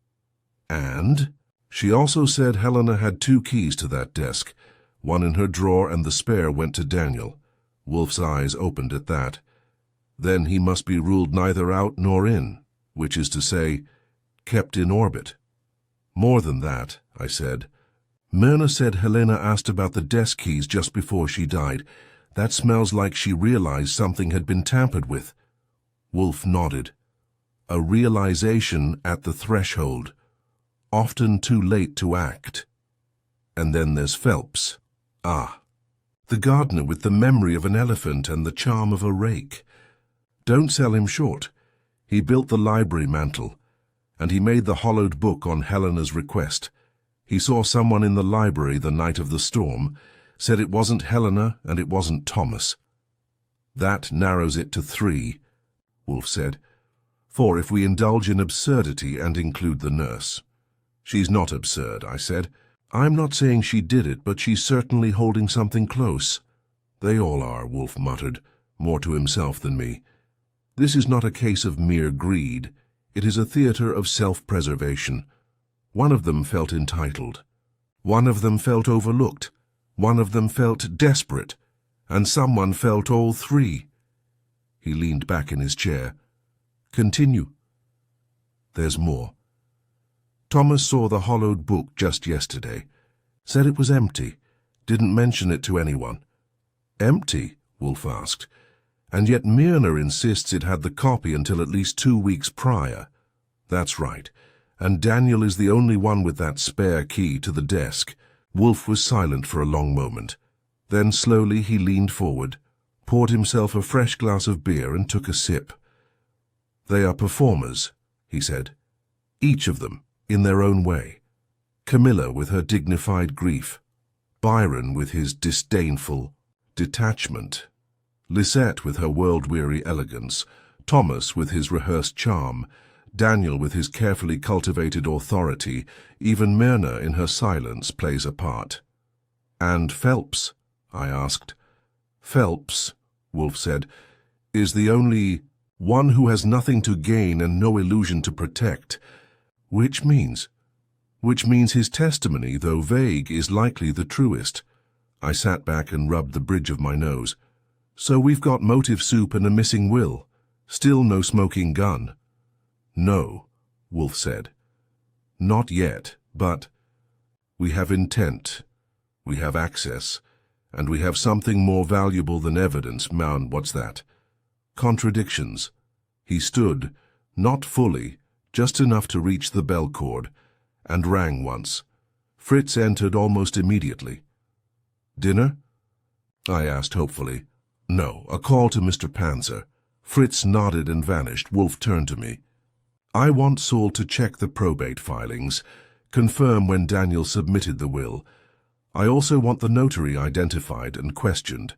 And she also said Helena had 2 keys to that desk, one in her drawer and the spare went to Daniel. Wolfe's eyes opened at that. Then he must be ruled neither out nor in, which is to say, kept in orbit. More than that, I said. Myrna said Helena asked about the desk keys just before she died. That smells like she realized something had been tampered with. Wolfe nodded. A realization at the threshold, often too late to act. And then there's Phelps. Ah, the gardener with the memory of an elephant and the charm of a rake. Don't sell him short. He built the library mantel, and he made the hollowed book on Helena's request. He saw someone in the library the night of the storm, said it wasn't Helena and it wasn't Thomas. That narrows it to 3, Wolfe said. 4 if we indulge in absurdity and include the nurse. She's not absurd, I said. I'm not saying she did it, but she's certainly holding something close. They all are, Wolfe muttered, more to himself than me. This is not a case of mere greed. It is a theater of self-preservation. One of them felt entitled. One of them felt overlooked. One of them felt desperate. And someone felt all 3. He leaned back in his chair. Continue. There's more. Thomas saw the hollowed book just yesterday. Said it was empty. Didn't mention it to anyone. Empty? Wolfe asked. And yet Myrna insists it had the copy until at least 2 weeks prior. That's right. And Daniel is the only one with that spare key to the desk. Wolfe was silent for a long moment. Then slowly he leaned forward, poured himself a fresh glass of beer and took a sip. They are performers, he said. Each of them, in their own way. Camilla with her dignified grief. Byron with his disdainful detachment. Lisette with her world-weary elegance. Thomas with his rehearsed charm. Daniel with his carefully cultivated authority. Even Myrna in her silence plays a part. And Phelps? I asked. Phelps, Wolfe said, is the only one who has nothing to gain and no illusion to protect. Which means his testimony, though vague, is likely the truest. I sat back and rubbed the bridge of my nose. So we've got motive soup and a missing will. Still no smoking gun. No, Wolfe said. Not yet, but we have intent. We have access. And we have something more valuable than evidence. Man, what's that? Contradictions. He stood, not fully, just enough to reach the bell cord, and rang once. Fritz entered almost immediately. Dinner? I asked hopefully. No, a call to Mr. Panzer. Fritz nodded and vanished. Wolfe turned to me. I want Saul to check the probate filings, confirm when Daniel submitted the will. I also want the notary identified and questioned,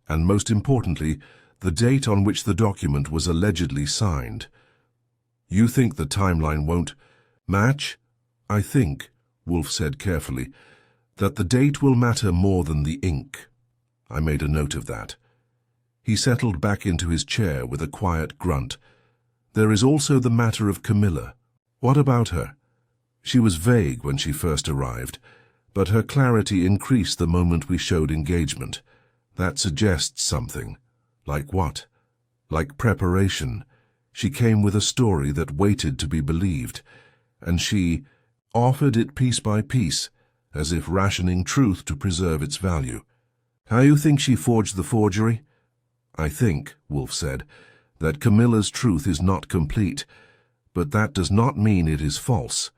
and most importantly, the date on which the document was allegedly signed. You think the timeline won't match? I think, Wolfe said carefully, that the date will matter more than the ink. I made a note of that. He settled back into his chair with a quiet grunt. There is also the matter of Camilla. What about her? She was vague when she first arrived, but her clarity increased the moment we showed engagement. That suggests something. Like what? Like preparation. She came with a story that waited to be believed, and she offered it piece by piece, as if rationing truth to preserve its value. How you think she forged the forgery? I think, Wolfe said, that Camilla's truth is not complete, but that does not mean it is false.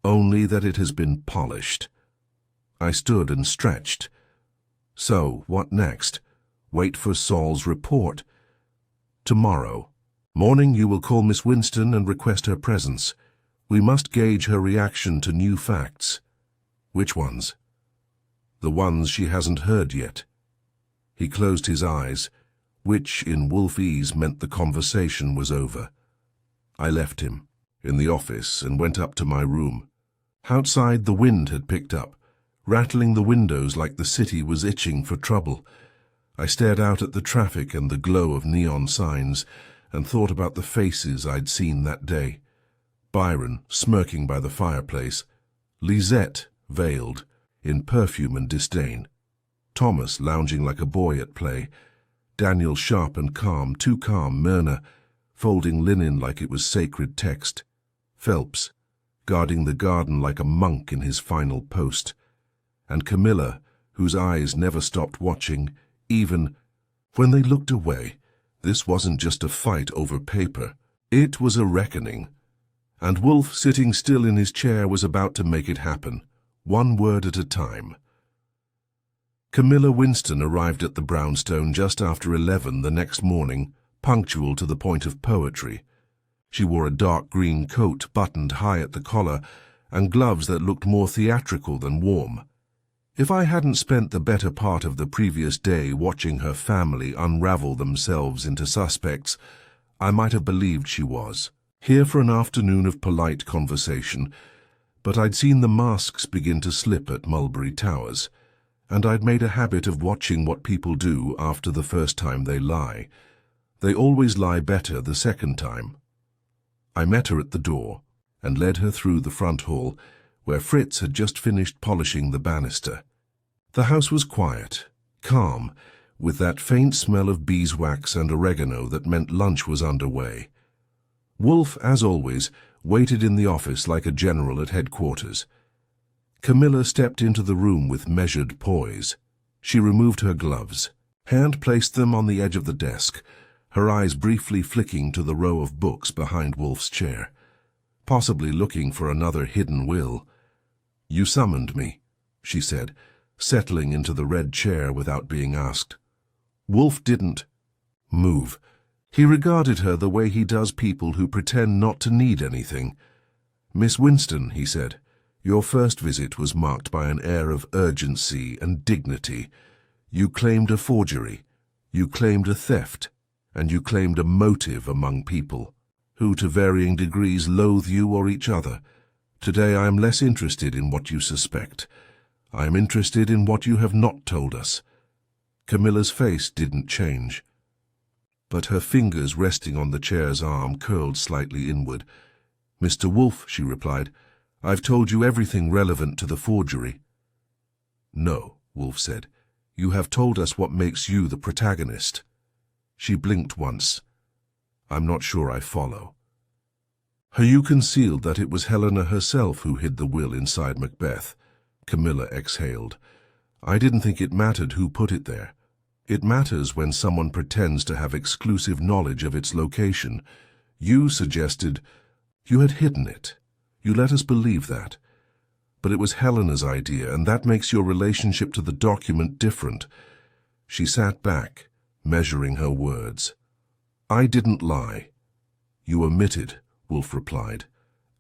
Only that it has been polished. I stood and stretched. So, what next? Wait for Saul's report. Tomorrow morning you will call Miss Winston and request her presence. We must gauge her reaction to new facts. Which ones? The ones she hasn't heard yet. He closed his eyes, which in Wolfese meant the conversation was over. I left him in the office and went up to my room. Outside the wind had picked up, rattling the windows like the city was itching for trouble. I stared out at the traffic and the glow of neon signs and thought about the faces I'd seen that day. Byron, smirking by the fireplace. Lisette, veiled, in perfume and disdain. Thomas, lounging like a boy at play. Daniel, sharp and calm, too calm. Myrna, folding linen like it was sacred text. Phelps, guarding the garden like a monk in his final post. And Camilla, whose eyes never stopped watching, even when they looked away. This wasn't just a fight over paper. It was a reckoning. And Wolfe, sitting still in his chair, was about to make it happen, one word at a time. Camilla Winston arrived at the brownstone just after 11 the next morning, punctual to the point of poetry. She wore a dark green coat buttoned high at the collar and gloves that looked more theatrical than warm. If I hadn't spent the better part of the previous day watching her family unravel themselves into suspects, I might have believed she was here for an afternoon of polite conversation, but I'd seen the masks begin to slip at Mulberry Towers, and I'd made a habit of watching what people do after the first time they lie. They always lie better the second time. I met her at the door and led her through the front hall, where Fritz had just finished polishing the banister. The house was quiet, calm, with that faint smell of beeswax and oregano that meant lunch was underway. Wolfe, as always, waited in the office like a general at headquarters. Camilla stepped into the room with measured poise. She removed her gloves, hand placed them on the edge of the desk, her eyes briefly flicking to the row of books behind Wolfe's chair, possibly looking for another hidden will. "You summoned me," she said, settling into the red chair without being asked. Wolfe didn't move. He regarded her the way he does people who pretend not to need anything. "Miss Winston," he said, "your first visit was marked by an air of urgency and dignity. You claimed a forgery, you claimed a theft, and you claimed a motive among people, who to varying degrees loathe you or each other. Today I am less interested in what you suspect. I am interested in what you have not told us." Camilla's face didn't change, but her fingers resting on the chair's arm curled slightly inward. "Mr. Wolfe," she replied, "I've told you everything relevant to the forgery." "No," Wolfe said, You have told us what makes you the protagonist. She blinked once. I'm not sure I follow. You concealed that it was Helena herself who hid the will inside Macbeth. Camilla exhaled. I didn't think it mattered who put it there. It matters when someone pretends to have exclusive knowledge of its location. You suggested you had hidden it. You let us believe that. But it was Helena's idea, and that makes your relationship to the document different. She sat back, measuring her words. I didn't lie. You omitted, Wolfe replied,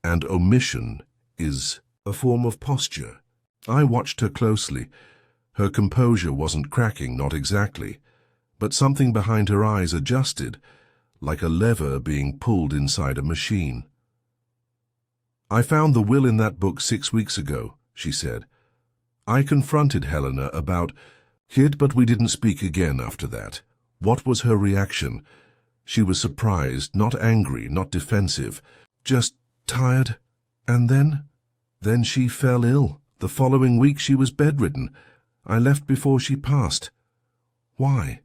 and omission is a form of posture. I watched her closely. Her composure wasn't cracking, not exactly, but something behind her eyes adjusted, like a lever being pulled inside a machine. I found the will in that book 6 weeks ago, she said. I confronted Helena about it, but we didn't speak again after that. What was her reaction? She was surprised, not angry, not defensive, just tired. And then she fell ill. The following week she was bedridden. I left before she passed. Why?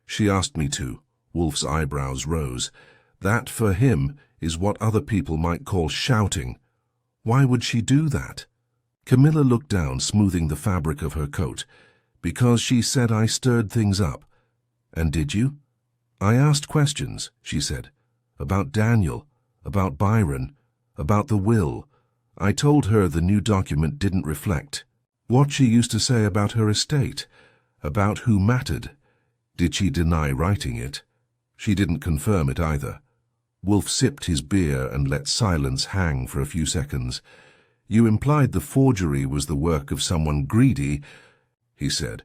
She asked me to. Wolfe's eyebrows rose. That, for him, is what other people might call shouting. Why would she do that? Camilla looked down, smoothing the fabric of her coat. Because she said I stirred things up. And did you? I asked questions, she said. About Daniel, about Byron, about the will. I told her the new document didn't reflect what she used to say about her estate, about who mattered. Did she deny writing it? She didn't confirm it either. Wolfe sipped his beer and let silence hang for a few seconds. You implied the forgery was the work of someone greedy, he said.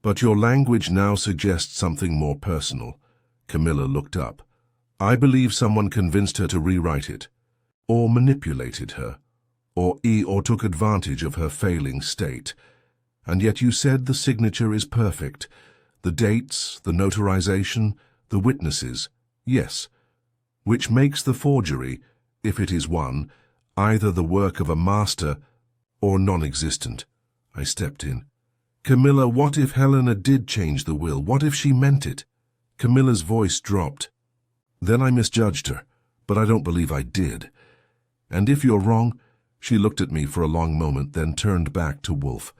But your language now suggests something more personal. Camilla looked up. I believe someone convinced her to rewrite it, or manipulated her, or took advantage of her failing state. And yet you said the signature is perfect. The dates, the notarization, the witnesses. Yes. Which makes the forgery, if it is one, either the work of a master or non-existent. I stepped in. Camilla, what if Helena did change the will? What if she meant it? Camilla's voice dropped. Then I misjudged her, but I don't believe I did. And if you're wrong, she looked at me for a long moment, then turned back to Wolfe.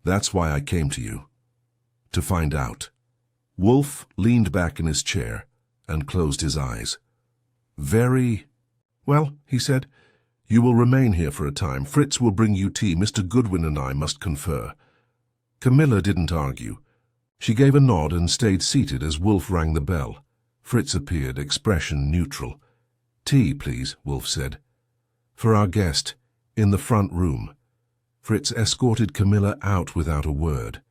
That's why I came to you. To find out. Wolfe leaned back in his chair and closed his eyes. Very well, he said. You will remain here for a time. Fritz will bring you tea. Mr. Goodwin and I must confer. Camilla didn't argue. She gave a nod and stayed seated as Wolfe rang the bell. Fritz appeared, expression neutral. Tea, please, Wolfe said. For our guest, in the front room. Fritz escorted Camilla out without a word.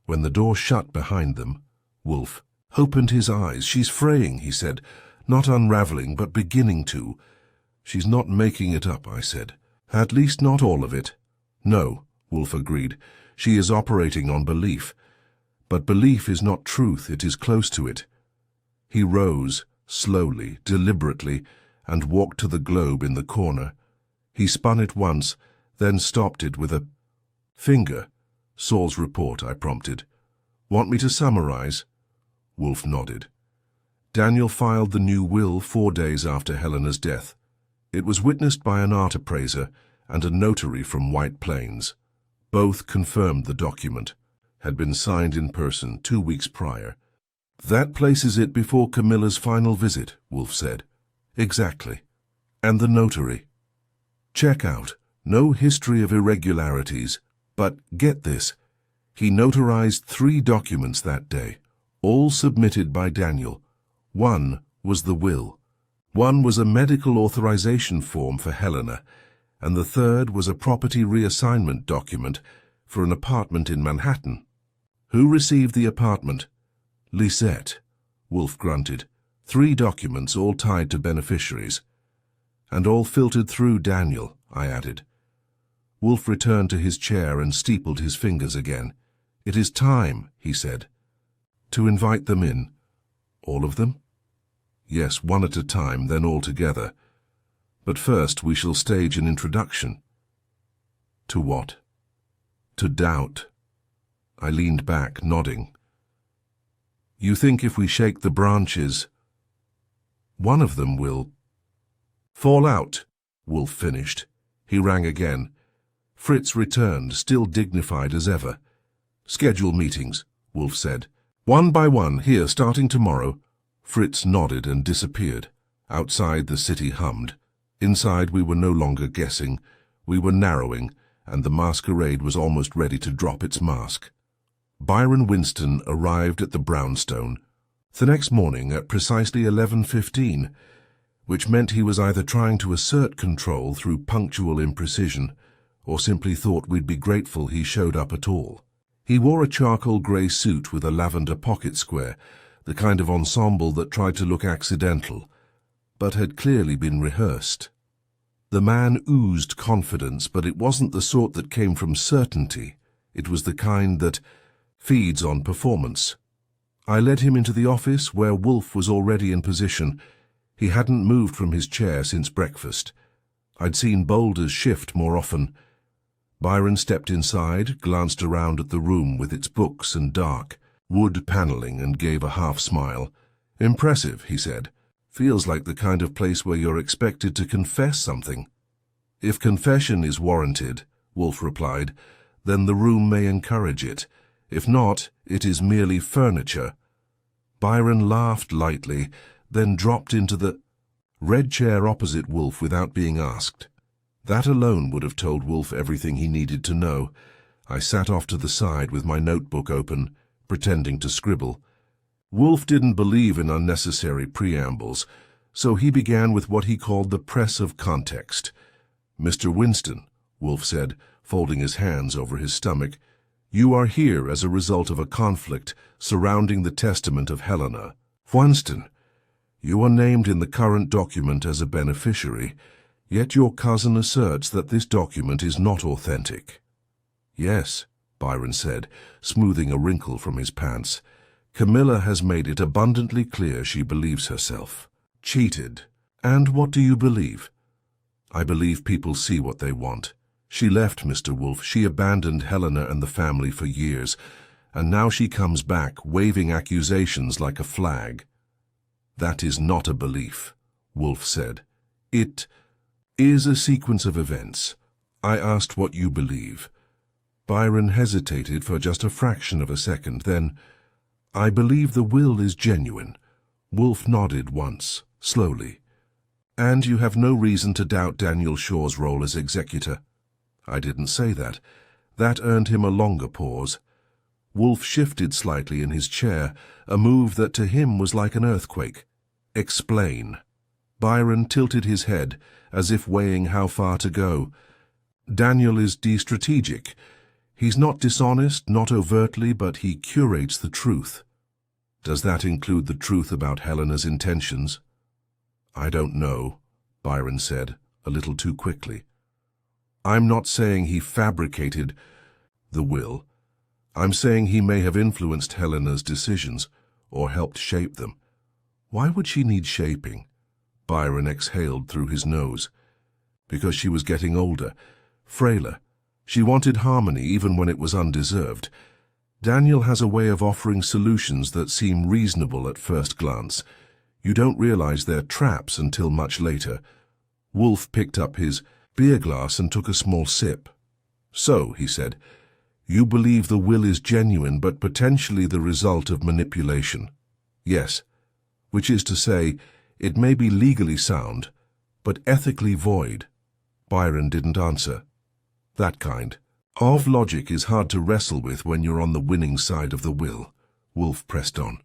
When the door shut behind them, Wolfe opened his eyes. She's fraying, he said. Not unraveling, but beginning to. She's not making it up, I said. At least not all of it. No, Wolfe agreed. She is operating on belief. But belief is not truth, it is close to it. He rose, slowly, deliberately, and walked to the globe in the corner. He spun it once, then stopped it with a finger. Saul's report, I prompted. Want me to summarize? Wolfe nodded. Daniel filed the new will 4 days after Helena's death. It was witnessed by an art appraiser and a notary from White Plains. Both confirmed the document had been signed in person 2 weeks prior. That places it before Camilla's final visit, Wolfe said. Exactly. And the notary. Check out. No history of irregularities. But get this. He notarized 3 documents that day, all submitted by Daniel. One was the will. One was a medical authorization form for Helena, and the third was a property reassignment document for an apartment in Manhattan. Who received the apartment? Lisette, Wolfe grunted. 3 documents, all tied to beneficiaries. And all filtered through Daniel, I added. Wolfe returned to his chair and steepled his fingers again. It is time, he said. To invite them in. All of them? Yes, one at a time, then all together. But first we shall stage an introduction. To what? To doubt. I leaned back, nodding. You think if we shake the branches, one of them will fall out, Wolfe finished. He rang again. Fritz returned, still dignified as ever. Schedule meetings, Wolfe said. One by one, here, starting tomorrow. Fritz nodded and disappeared. Outside, the city hummed. Inside, we were no longer guessing. We were narrowing, and the masquerade was almost ready to drop its mask. Byron Winston arrived at the brownstone the next morning at precisely 11:15, which meant he was either trying to assert control through punctual imprecision or simply thought we'd be grateful he showed up at all. He wore a charcoal grey suit with a lavender pocket square, the kind of ensemble that tried to look accidental, but had clearly been rehearsed. The man oozed confidence, but it wasn't the sort that came from certainty. It was the kind that feeds on performance. I led him into the office where Wolfe was already in position. He hadn't moved from his chair since breakfast. I'd seen boulders shift more often. Byron stepped inside, glanced around at the room with its books and dark wood paneling, and gave a half-smile. Impressive, he said. Feels like the kind of place where you're expected to confess something. If confession is warranted, Wolfe replied, then the room may encourage it. If not, it is merely furniture. Byron laughed lightly, then dropped into the red chair opposite Wolfe without being asked. That alone would have told Wolfe everything he needed to know. I sat off to the side with my notebook open, pretending to scribble. Wolfe didn't believe in unnecessary preambles, so he began with what he called the press of context. Mr. Winston, Wolfe said, folding his hands over his stomach, you are here as a result of a conflict surrounding the testament of Helena. Winston, you are named in the current document as a beneficiary, yet your cousin asserts that this document is not authentic. Yes, Byron said, smoothing a wrinkle from his pants. Camilla has made it abundantly clear she believes herself cheated. And what do you believe? I believe people see what they want. She left, Mr. Wolfe. She abandoned Helena and the family for years, and now she comes back, waving accusations like a flag. That is not a belief, Wolfe said. It is a sequence of events. I asked what you believe. Byron hesitated for just a fraction of a second, then, I believe the will is genuine. Wolfe nodded once, slowly. And you have no reason to doubt Daniel Shaw's role as executor. I didn't say that. That earned him a longer pause. Wolfe shifted slightly in his chair, a move that to him was like an earthquake. Explain. Byron tilted his head, as if weighing how far to go. Daniel is de-strategic. He's not dishonest, not overtly, but he curates the truth. Does that include the truth about Helena's intentions? I don't know, Byron said, a little too quickly. I'm not saying he fabricated the will. I'm saying he may have influenced Helena's decisions, or helped shape them. Why would she need shaping? Byron exhaled through his nose. Because she was getting older, frailer. She wanted harmony even when it was undeserved. Daniel has a way of offering solutions that seem reasonable at first glance. You don't realize they're traps until much later. Wolfe picked up his beer glass and took a small sip. So, he said, you believe the will is genuine but potentially the result of manipulation. Yes, which is to say, it may be legally sound, but ethically void. Byron didn't answer. That kind of logic is hard to wrestle with when you're on the winning side of the will, Wolfe pressed on.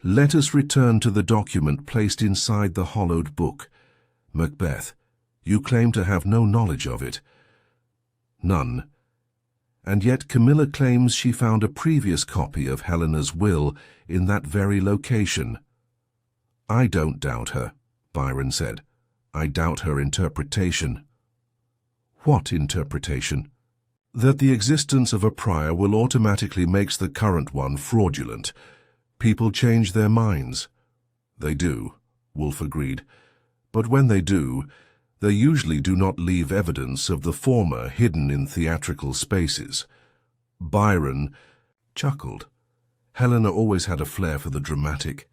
Let us return to the document placed inside the hollowed book. Macbeth, you claim to have no knowledge of it. None. And yet Camilla claims she found a previous copy of Helena's will in that very location. I don't doubt her, Byron said. I doubt her interpretation. What interpretation? That the existence of a prior will automatically makes the current one fraudulent. People change their minds. They do, Wolfe agreed. But when they do, they usually do not leave evidence of the former hidden in theatrical spaces. Byron, chuckled. Helena always had a flair for the dramatic.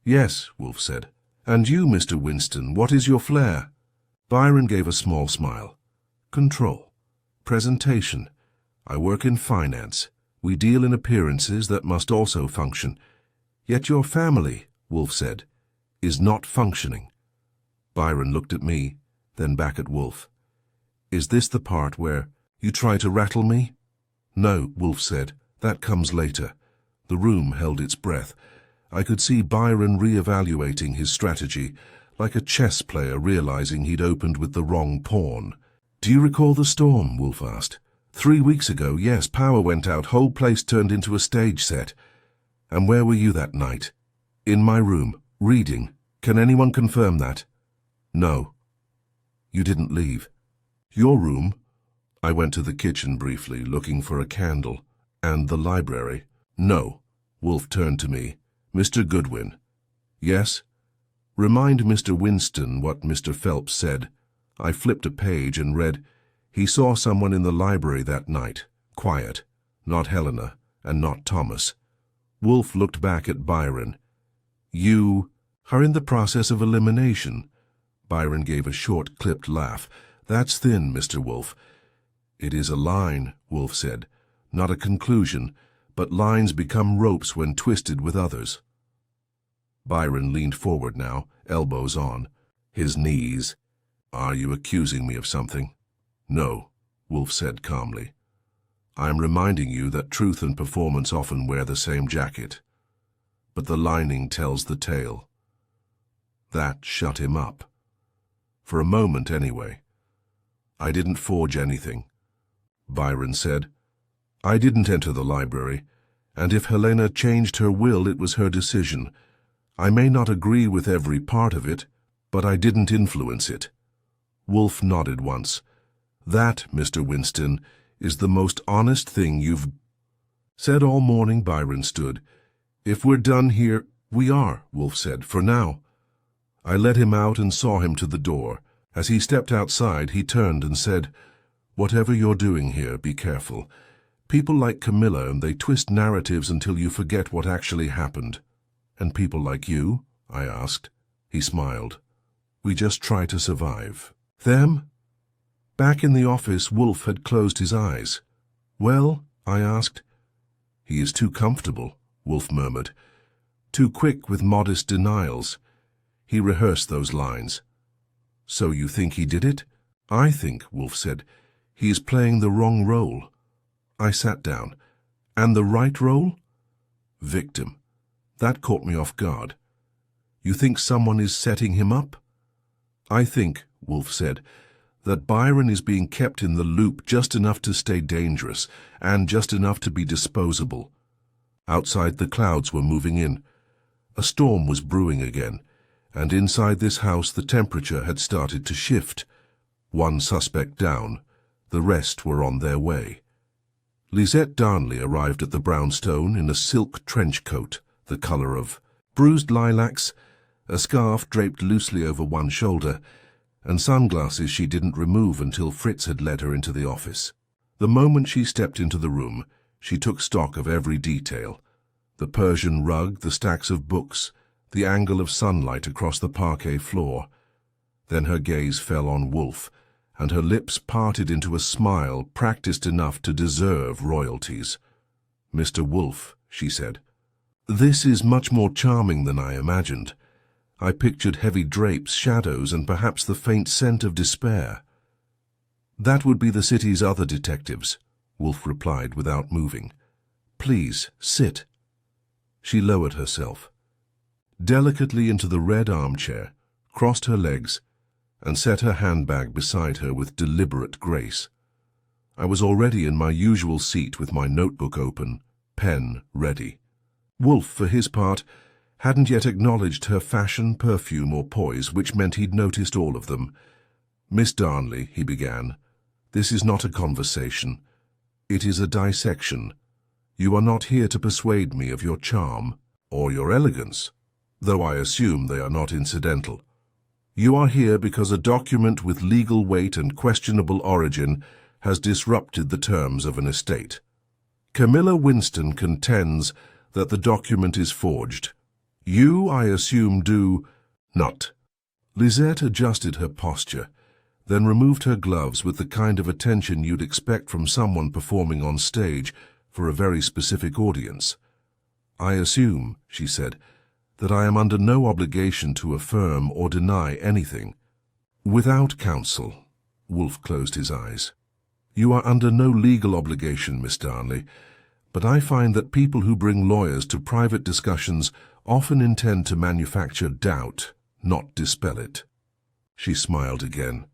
"Yes," Wolfe said. "And you, Mr. Winston, what is your flair?" Byron gave a small smile. "Control. Presentation. I work in finance. We deal in appearances that must also function. Yet your family," Wolfe said, "is not functioning." Byron looked at me, then back at Wolfe. "Is this the part where you try to rattle me?" "No," Wolfe said. "That comes later." The room held its breath. I could see Byron re-evaluating his strategy, like a chess player realizing he'd opened with the wrong pawn. "Do you recall the storm?" Wolfe asked. 3 weeks ago, yes, power went out, whole place turned into a stage set. And where were you that night? In my room, reading. Can anyone confirm that? No. You didn't leave. Your room? I went to the kitchen briefly, looking for a candle. And the library? No. Wolfe turned to me. Mr. Goodwin. Yes? Remind Mr. Winston what Mr. Phelps said. I flipped a page and read, he saw someone in the library that night, quiet, not Helena, and not Thomas. Wolfe looked back at Byron. You are in the process of elimination. Byron gave a short, clipped laugh. That's thin, Mr. Wolfe. It is a line, Wolfe said, not a conclusion, but lines become ropes when twisted with others. Byron leaned forward now, elbows on, his knees. Are you accusing me of something? No, Wolfe said calmly. I am reminding you that truth and performance often wear the same jacket. But the lining tells the tale. That shut him up. For a moment, anyway. I didn't forge anything. Byron said, I didn't enter the library, and if Helena changed her will, it was her decision. I may not agree with every part of it, but I didn't influence it. Wolfe nodded once. That, Mr. Winston, is the most honest thing you've said all morning. Byron stood. If we're done here, we are, Wolfe said, for now. I led him out and saw him to the door. As he stepped outside, he turned and said, Whatever you're doing here, be careful. People like Camilla, and they twist narratives until you forget what actually happened. And people like you? I asked. He smiled. We just try to survive. Them? Back in the office, Wolfe had closed his eyes. Well? I asked. He is too comfortable, Wolfe murmured. Too quick with modest denials. He rehearsed those lines. So you think he did it? I think, Wolfe said, he is playing the wrong role. I sat down. And the right role? Victim. That caught me off guard. You think someone is setting him up? I think, Wolfe said, that Byron is being kept in the loop just enough to stay dangerous and just enough to be disposable. Outside, the clouds were moving in. A storm was brewing again, and inside this house the temperature had started to shift. One suspect down, the rest were on their way. Lisette Darnley arrived at the brownstone in a silk trench coat, the color of bruised lilacs, a scarf draped loosely over one shoulder, and sunglasses she didn't remove until Fritz had led her into the office. The moment she stepped into the room, she took stock of every detail. The Persian rug, the stacks of books, the angle of sunlight across the parquet floor. Then her gaze fell on Wolfe, and her lips parted into a smile practiced enough to deserve royalties. Mr. Wolfe, she said, this is much more charming than I imagined. I pictured heavy drapes, shadows, and perhaps the faint scent of despair. That would be the city's other detectives, Wolfe replied without moving. Please, sit. She lowered herself delicately into the red armchair, crossed her legs, and set her handbag beside her with deliberate grace. I was already in my usual seat with my notebook open, pen ready. Wolfe, for his part, hadn't yet acknowledged her fashion, perfume, or poise, which meant he'd noticed all of them. Miss Darnley, he began, this is not a conversation. It is a dissection. You are not here to persuade me of your charm or your elegance, though I assume they are not incidental. You are here because a document with legal weight and questionable origin has disrupted the terms of an estate. Camilla Winston contends that the document is forged. You, I assume, do not. Lisette adjusted her posture, then removed her gloves with the kind of attention you'd expect from someone performing on stage for a very specific audience. I assume, she said, that I am under no obligation to affirm or deny anything. Without counsel, Wolfe closed his eyes. You are under no legal obligation, Miss Darnley, but I find that people who bring lawyers to private discussions often intend to manufacture doubt, not dispel it. She smiled again.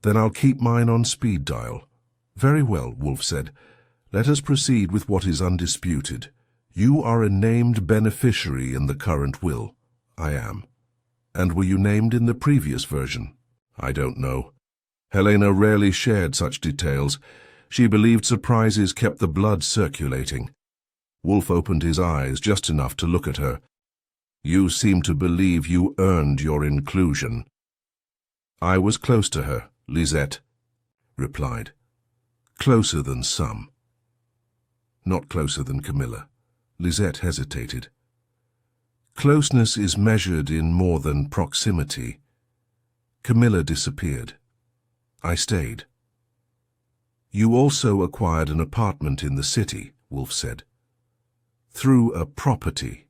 Then I'll keep mine on speed dial. Very well, Wolfe said. Let us proceed with what is undisputed. You are a named beneficiary in the current will. I am. And were you named in the previous version? I don't know. Helena rarely shared such details. She believed surprises kept the blood circulating. Wolfe opened his eyes just enough to look at her. You seem to believe you earned your inclusion. I was close to her, Lisette replied. Closer than some. Not closer than Camilla. Lisette hesitated. Closeness is measured in more than proximity. Camilla disappeared. I stayed. You also acquired an apartment in the city, Wolfe said. Through a property.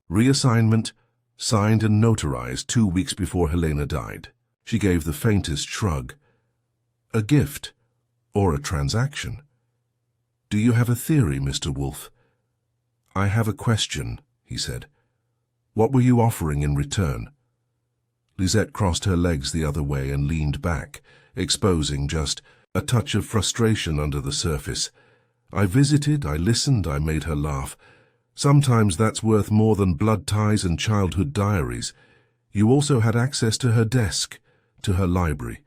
Reassignment, signed and notarized 2 weeks before Helena died. She gave the faintest shrug. A gift, or a transaction. Do you have a theory, Mr. Wolfe? I have a question, he said. What were you offering in return? Lisette crossed her legs the other way and leaned back, exposing just a touch of frustration under the surface. I visited, I listened, I made her laugh. Sometimes that's worth more than blood ties and childhood diaries. You also had access to her desk, to her library.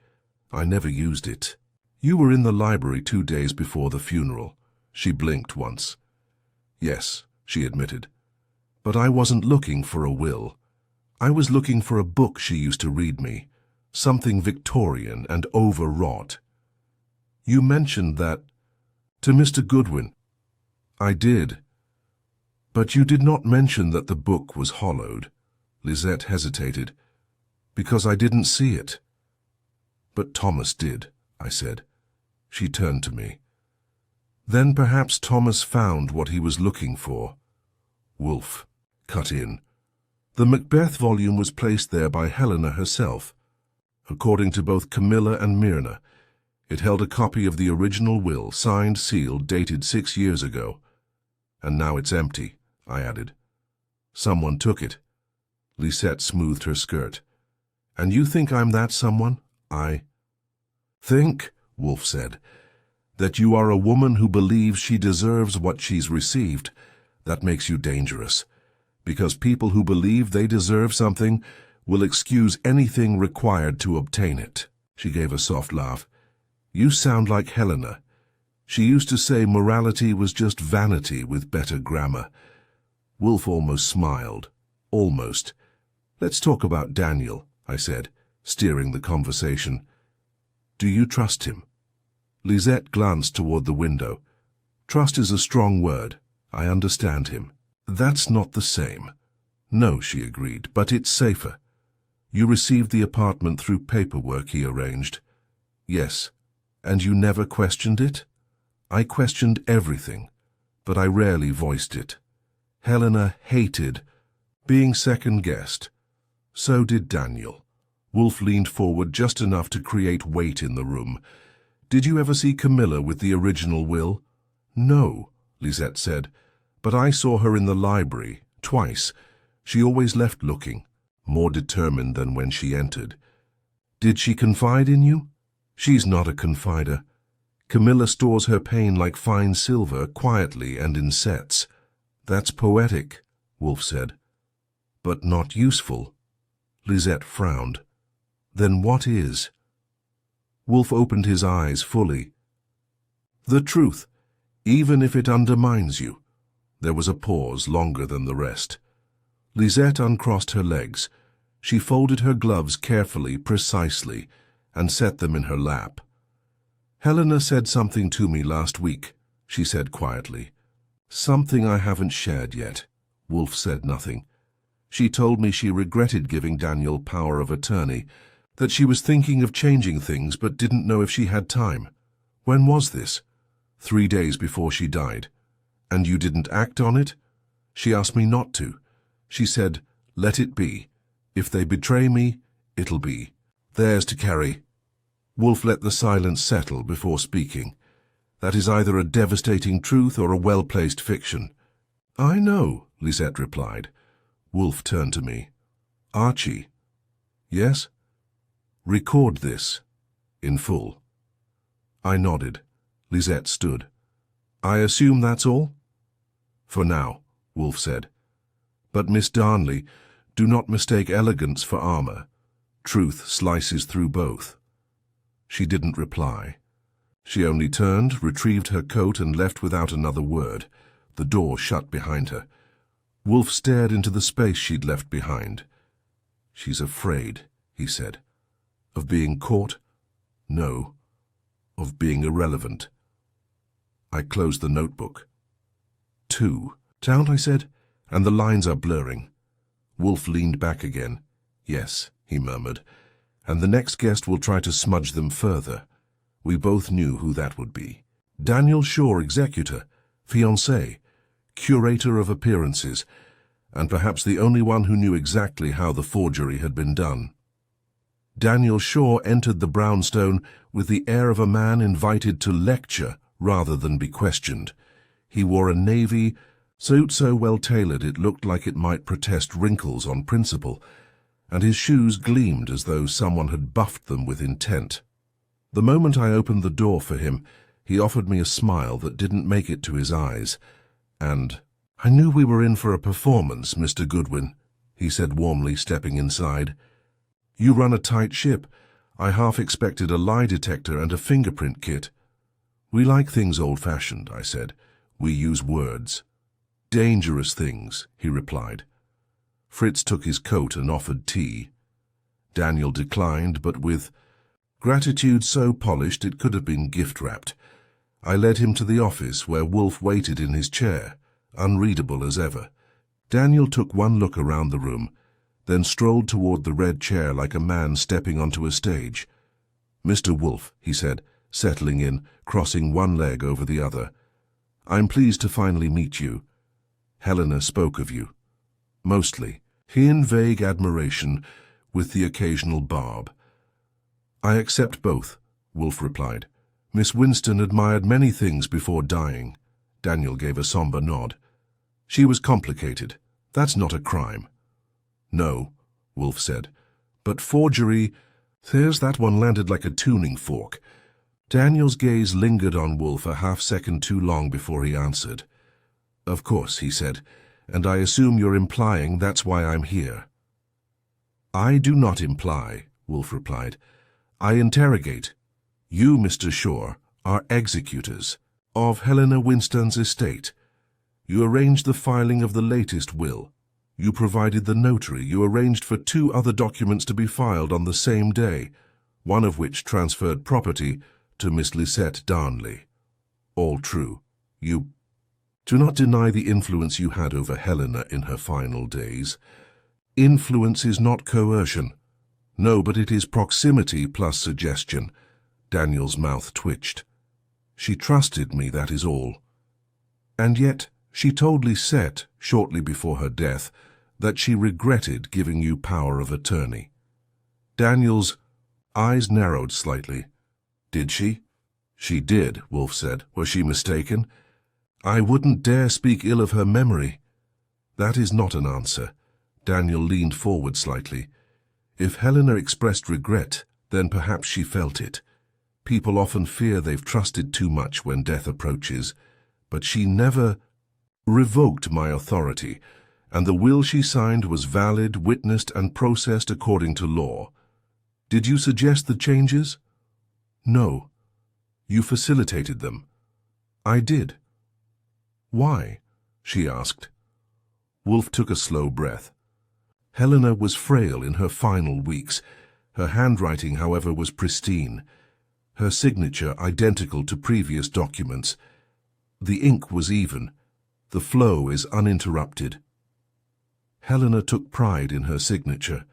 I never used it. You were in the library 2 days before the funeral. She blinked once. Yes, she admitted. But I wasn't looking for a will. I was looking for a book she used to read me, something Victorian and overwrought. You mentioned that to Mr. Goodwin. I did. But you did not mention that the book was hollowed. Lisette hesitated. Because I didn't see it. But Thomas did, I said. She turned to me. Then perhaps Thomas found what he was looking for. Wolfe cut in. The Macbeth volume was placed there by Helena herself. According to both Camilla and Myrna, it held a copy of the original will, signed, sealed, dated 6 years ago. And now it's empty, I added. Someone took it. Lisette smoothed her skirt. And you think I'm that someone? I think, Wolfe said, that you are a woman who believes she deserves what she's received. That makes you dangerous, because people who believe they deserve something will excuse anything required to obtain it. She gave a soft laugh. You sound like Helena. She used to say morality was just vanity with better grammar. Wolfe almost smiled. Almost. Let's talk about Daniel, I said, steering the conversation. Do you trust him? Lisette glanced toward the window. Trust is a strong word. I understand him. That's not the same. No, she agreed, but it's safer. You received the apartment through paperwork he arranged. Yes. And you never questioned it? I questioned everything, but I rarely voiced it. Helena hated being second-guessed. So did Daniel. Wolfe leaned forward just enough to create weight in the room. Did you ever see Camilla with the original will? No, Lisette said, but I saw her in the library, twice. She always left looking, more determined than when she entered. Did she confide in you? She's not a confider. Camilla stores her pain like fine silver, quietly and in sets. That's poetic, Wolfe said. But not useful. Lisette frowned. Then what is? Wolfe opened his eyes fully. The truth, even if it undermines you. There was a pause longer than the rest. Lisette uncrossed her legs. She folded her gloves carefully, precisely, and set them in her lap. Helena said something to me last week, she said quietly. Something I haven't shared yet. Wolfe said nothing. She told me she regretted giving Daniel power of attorney, that she was thinking of changing things but didn't know if she had time. When was this? 3 days before she died. And you didn't act on it? She asked me not to. She said, let it be. If they betray me, it'll be theirs to carry. Wolfe let the silence settle before speaking. That is either a devastating truth or a well-placed fiction. I know, Lisette replied. Wolfe turned to me. Archie. Yes? Record this. In full. I nodded. Lisette stood. I assume that's all? For now, Wolfe said. But Miss Darnley, do not mistake elegance for armor. Truth slices through both. She didn't reply. She only turned, retrieved her coat, and left without another word. The door shut behind her. Wolfe stared into the space she'd left behind. She's afraid, he said. Of being caught? No. Of being irrelevant. I closed the notebook. 2. Down, I said, and the lines are blurring. Wolfe leaned back again. Yes, he murmured, and the next guest will try to smudge them further. We both knew who that would be. Daniel Shaw, executor, fiancé, curator of appearances, and perhaps the only one who knew exactly how the forgery had been done. Daniel Shaw entered the brownstone with the air of a man invited to lecture rather than be questioned. He wore a navy suit so well-tailored it looked like it might protest wrinkles on principle, and his shoes gleamed as though someone had buffed them with intent. The moment I opened the door for him, he offered me a smile that didn't make it to his eyes, and, I knew we were in for a performance, Mr. Goodwin, he said warmly, stepping inside. You run a tight ship. I half expected a lie detector and a fingerprint kit. We like things old-fashioned, I said. We use words. Dangerous things, he replied. Fritz took his coat and offered tea. Daniel declined, but with gratitude so polished it could have been gift-wrapped. I led him to the office, where Wolfe waited in his chair, unreadable as ever. Daniel took one look around the room, then strolled toward the red chair like a man stepping onto a stage. Mr. Wolfe, he said, settling in, crossing one leg over the other. I'm pleased to finally meet you. Helena spoke of you. Mostly, he in vague admiration, with the occasional barb. I accept both, Wolfe replied. Miss Winston admired many things before dying. Daniel gave a somber nod. She was complicated. That's not a crime. No, Wolfe said. But forgery, there's that one landed like a tuning fork. Daniel's gaze lingered on Wolfe a half-second too long before he answered. Of course, he said, and I assume you're implying that's why I'm here. I do not imply, Wolfe replied. I interrogate. You, Mr. Shaw, are executors of Helena Winston's estate. You arranged the filing of the latest will. You provided the notary. You arranged for 2 other documents to be filed on the same day, one of which transferred property to Miss Lisette Darnley. All true. You do not deny the influence you had over Helena in her final days. Influence is not coercion. No, but it is proximity plus suggestion. Daniel's mouth twitched. She trusted me, that is all. And yet, she told Lisette, shortly before her death, that she regretted giving you power of attorney. Daniel's eyes narrowed slightly. Did she? She did, Wolfe said. Was she mistaken? I wouldn't dare speak ill of her memory. That is not an answer. Daniel leaned forward slightly. If Helena expressed regret, then perhaps she felt it. People often fear they've trusted too much when death approaches, but she never revoked my authority, and the will she signed was valid, witnessed, and processed according to law. Did you suggest the changes? No. You facilitated them. I did. Why? She asked. Wolfe took a slow breath. Helena was frail in her final weeks. Her handwriting, however, was pristine. Her signature identical to previous documents. The ink was even. The flow is uninterrupted. Helena took pride in her signature.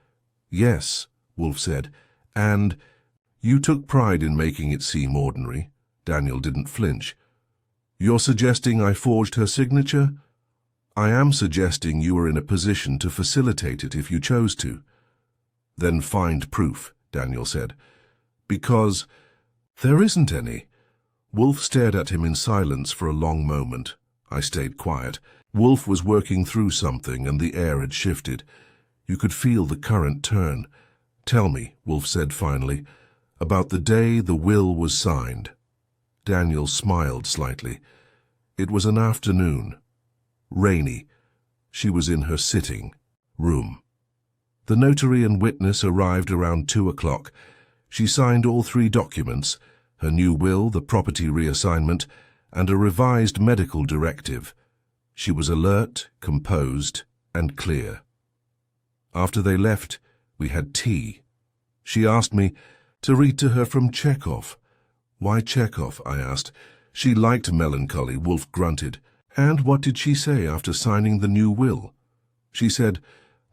Yes, Wolfe said, and you took pride in making it seem ordinary. Daniel didn't flinch. You're suggesting I forged her signature? I am suggesting you were in a position to facilitate it if you chose to. Then find proof, Daniel said. Because there isn't any. Wolfe stared at him in silence for a long moment. I stayed quiet. Wolfe was working through something and the air had shifted. You could feel the current turn. Tell me, Wolfe said finally, about the day the will was signed. Daniel smiled slightly. It was an afternoon. Rainy. She was in her sitting room. The notary and witness arrived around 2 o'clock. She signed all 3 documents, her new will, the property reassignment, and a revised medical directive. She was alert, composed, and clear. After they left, we had tea. She asked me to read to her from Chekhov. Why Chekhov? I asked. She liked melancholy, Wolfe grunted. And what did she say after signing the new will? She said,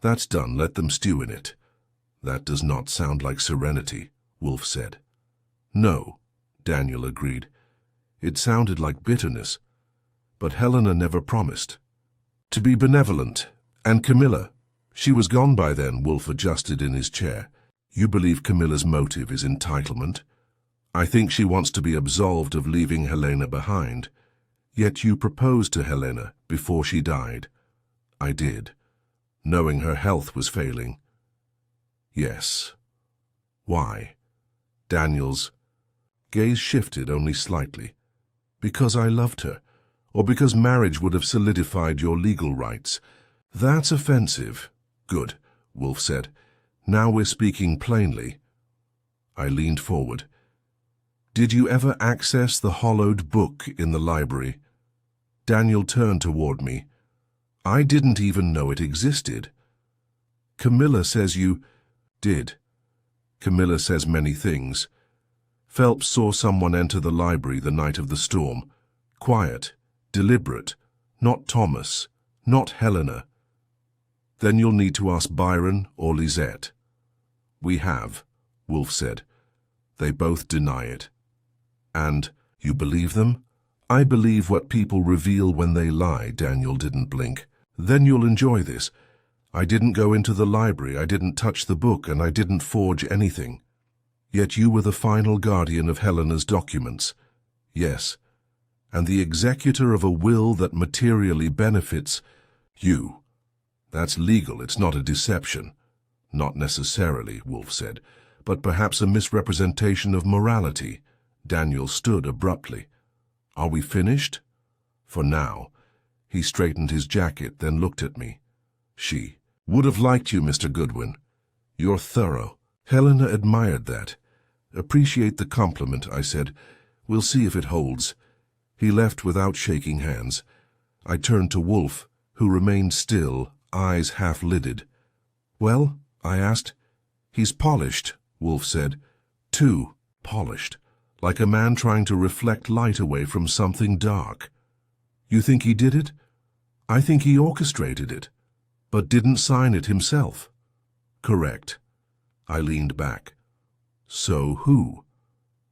"That's done, let them stew in it." That does not sound like serenity, Wolfe said. No, Daniel agreed. It sounded like bitterness. But Helena never promised. To be benevolent. And Camilla. She was gone by then, Wolfe adjusted in his chair. You believe Camilla's motive is entitlement? I think she wants to be absolved of leaving Helena behind. Yet you proposed to Helena before she died. I did, knowing her health was failing. Yes. Why? Daniel's gaze shifted only slightly. Because I loved her, or because marriage would have solidified your legal rights. That's offensive. Good, Wolfe said. Now we're speaking plainly. I leaned forward. Did you ever access the hollowed book in the library? Daniel turned toward me. I didn't even know it existed. Camilla says you did. Camilla says many things. Phelps saw someone enter the library the night of the storm. Quiet, deliberate, not Thomas, not Helena. Then you'll need to ask Byron or Lisette. We have, Wolfe said. They both deny it. And you believe them? I believe what people reveal when they lie, Daniel didn't blink. Then you'll enjoy this. I didn't go into the library, I didn't touch the book, and I didn't forge anything. Yet you were the final guardian of Helena's documents. Yes. And the executor of a will that materially benefits you. That's legal, it's not a deception. Not necessarily, Wolfe said, but perhaps a misrepresentation of morality. Daniel stood abruptly. Are we finished? For now. He straightened his jacket, then looked at me. She would have liked you, Mr. Goodwin. You're thorough. Helena admired that. Appreciate the compliment, I said. We'll see if it holds. He left without shaking hands. I turned to Wolfe, who remained still, eyes half-lidded. Well, I asked. He's polished, Wolfe said. Too polished. Like a man trying to reflect light away from something dark. You think he did it? I think he orchestrated it, but didn't sign it himself. Correct. I leaned back. So who?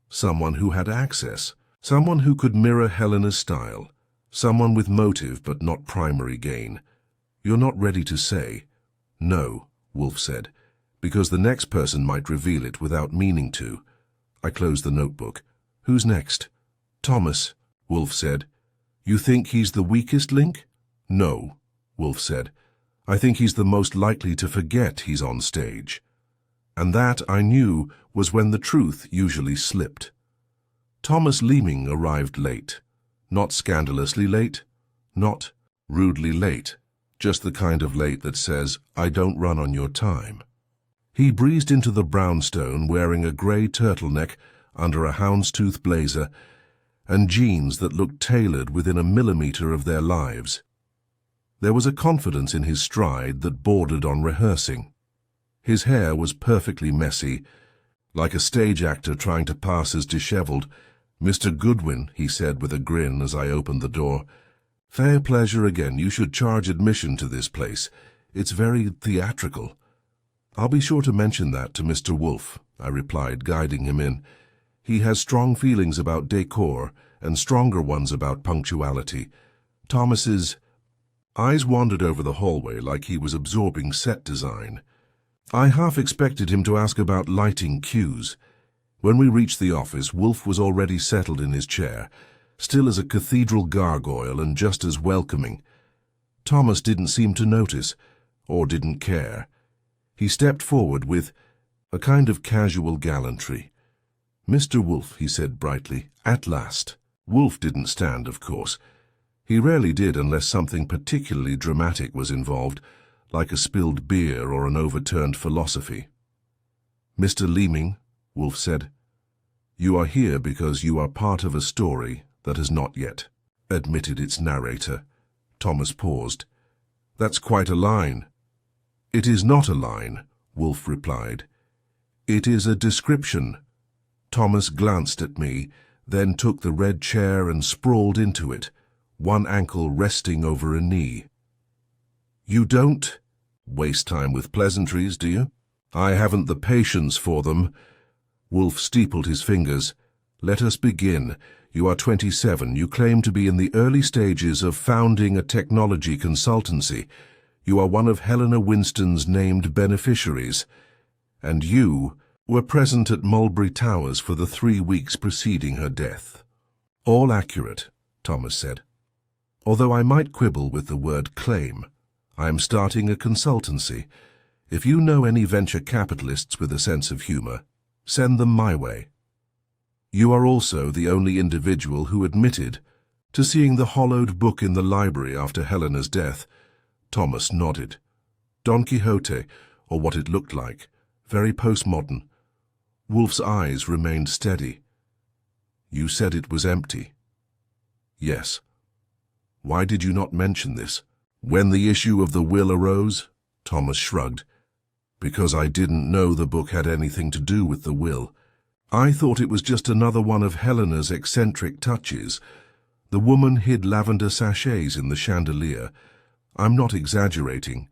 Someone who had access. Someone who could mirror Helena's style. Someone with motive but not primary gain. You're not ready to say. No, Wolfe said, because the next person might reveal it without meaning to. I closed the notebook. Who's next? Thomas, Wolfe said. You think he's the weakest link? No, Wolfe said. I think he's the most likely to forget he's on stage. And that, I knew, was when the truth usually slipped. Thomas Leeming arrived late. Not scandalously late, not rudely late, just the kind of late that says, I don't run on your time. He breezed into the brownstone wearing a grey turtleneck under a houndstooth blazer and jeans that looked tailored within a millimetre of their lives. There was a confidence in his stride that bordered on rehearsing. His hair was perfectly messy, like a stage actor trying to pass as dishevelled, "Mr. Goodwin," he said with a grin as I opened the door. "Fair pleasure again. You should charge admission to this place. It's very theatrical." "I'll be sure to mention that to Mr. Wolfe," I replied, guiding him in. "He has strong feelings about decor and stronger ones about punctuality. Thomas's—" Eyes wandered over the hallway like he was absorbing set design. I half expected him to ask about lighting cues. When we reached the office, Wolfe was already settled in his chair, still as a cathedral gargoyle and just as welcoming. Thomas didn't seem to notice, or didn't care. He stepped forward with a kind of casual gallantry. "Mr. Wolfe," he said brightly, "at last." Wolfe didn't stand, of course. He rarely did unless something particularly dramatic was involved, like a spilled beer or an overturned philosophy. "Mr. Leeming," Wolfe said, "you are here because you are part of a story that has not yet admitted its narrator." Thomas paused. "That's quite a line." "It is not a line," Wolfe replied. "It is a description." Thomas glanced at me, then took the red chair and sprawled into it, one ankle resting over a knee. "You don't waste time with pleasantries, do you?" "I haven't the patience for them." Wolfe steepled his fingers. "Let us begin. You are 27. You claim to be in the early stages of founding a technology consultancy. You are one of Helena Winston's named beneficiaries. And you were present at Mulberry Towers for the 3 weeks preceding her death." "All accurate," Thomas said. "Although I might quibble with the word claim. I am starting a consultancy. If you know any venture capitalists with a sense of humor, send them my way." "You are also the only individual who admitted to seeing the hollowed book in the library after Helena's death." Thomas nodded. "Don Quixote, or what it looked like. Very postmodern." Wolfe's eyes remained steady. "You said it was empty." "Yes." "Why did you not mention this when the issue of the will arose?" Thomas shrugged. "Because I didn't know the book had anything to do with the will. I thought it was just another one of Helena's eccentric touches. The woman hid lavender sachets in the chandelier. I'm not exaggerating.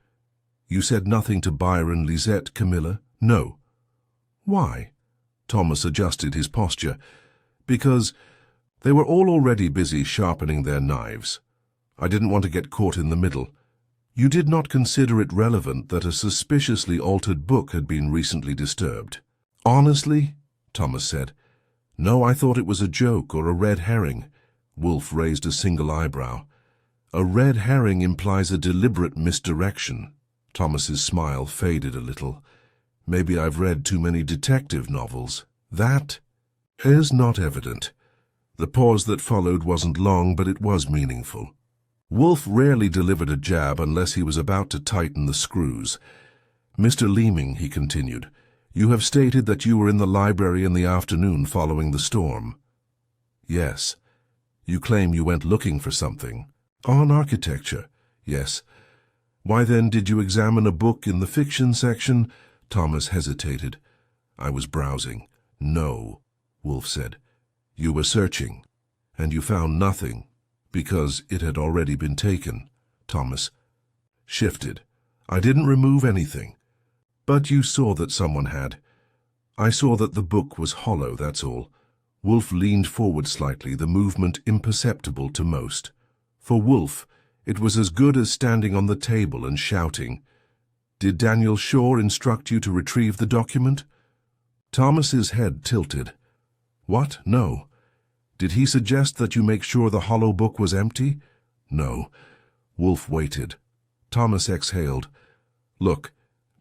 You said nothing to Byron, Lisette, Camilla?" "No." "Why?" Thomas adjusted his posture. "Because they were all already busy sharpening their knives. I didn't want to get caught in the middle. You did not consider it relevant that a suspiciously altered book had been recently disturbed?" "Honestly?" Thomas said. "No, I thought it was a joke or a red herring." Wolfe raised a single eyebrow. "A red herring implies a deliberate misdirection." Thomas's smile faded a little. "Maybe I've read too many detective novels." "That is not evident." The pause that followed wasn't long, but it was meaningful. Wolfe rarely delivered a jab unless he was about to tighten the screws. "Mr. Leeming," he continued, "you have stated that you were in the library in the afternoon following the storm." "Yes." "You claim you went looking for something." "On architecture." "Yes." "Why then did you examine a book in the fiction section?" Thomas hesitated. "I was browsing." "No," Wolfe said. "You were searching, and you found nothing, because it had already been taken." Thomas shifted. "I didn't remove anything." "But you saw that someone had." "I saw that the book was hollow, that's all." Wolfe leaned forward slightly, the movement imperceptible to most. For Wolfe, it was as good as standing on the table and shouting. "Did Daniel Shaw instruct you to retrieve the document?" Thomas's head tilted. "What? No." "Did he suggest that you make sure the hollow book was empty?" "No." Wolfe waited. Thomas exhaled. "Look,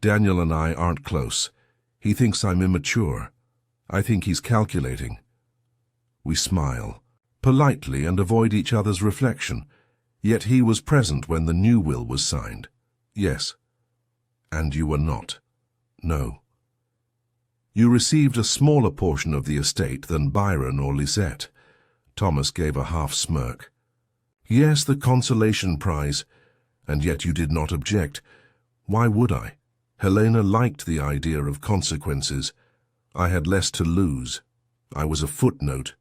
Daniel and I aren't close. He thinks I'm immature. I think he's calculating." We smile, politely, and avoid each other's reflection. Yet he was present when the new will was signed. "Yes." "And you were not?" "No." "You received a smaller portion of the estate than Byron or Lisette." Thomas gave a half smirk. "Yes, the consolation prize. And yet you did not object. Why would I? Helena liked the idea of consequences. I had less to lose. I was a footnote."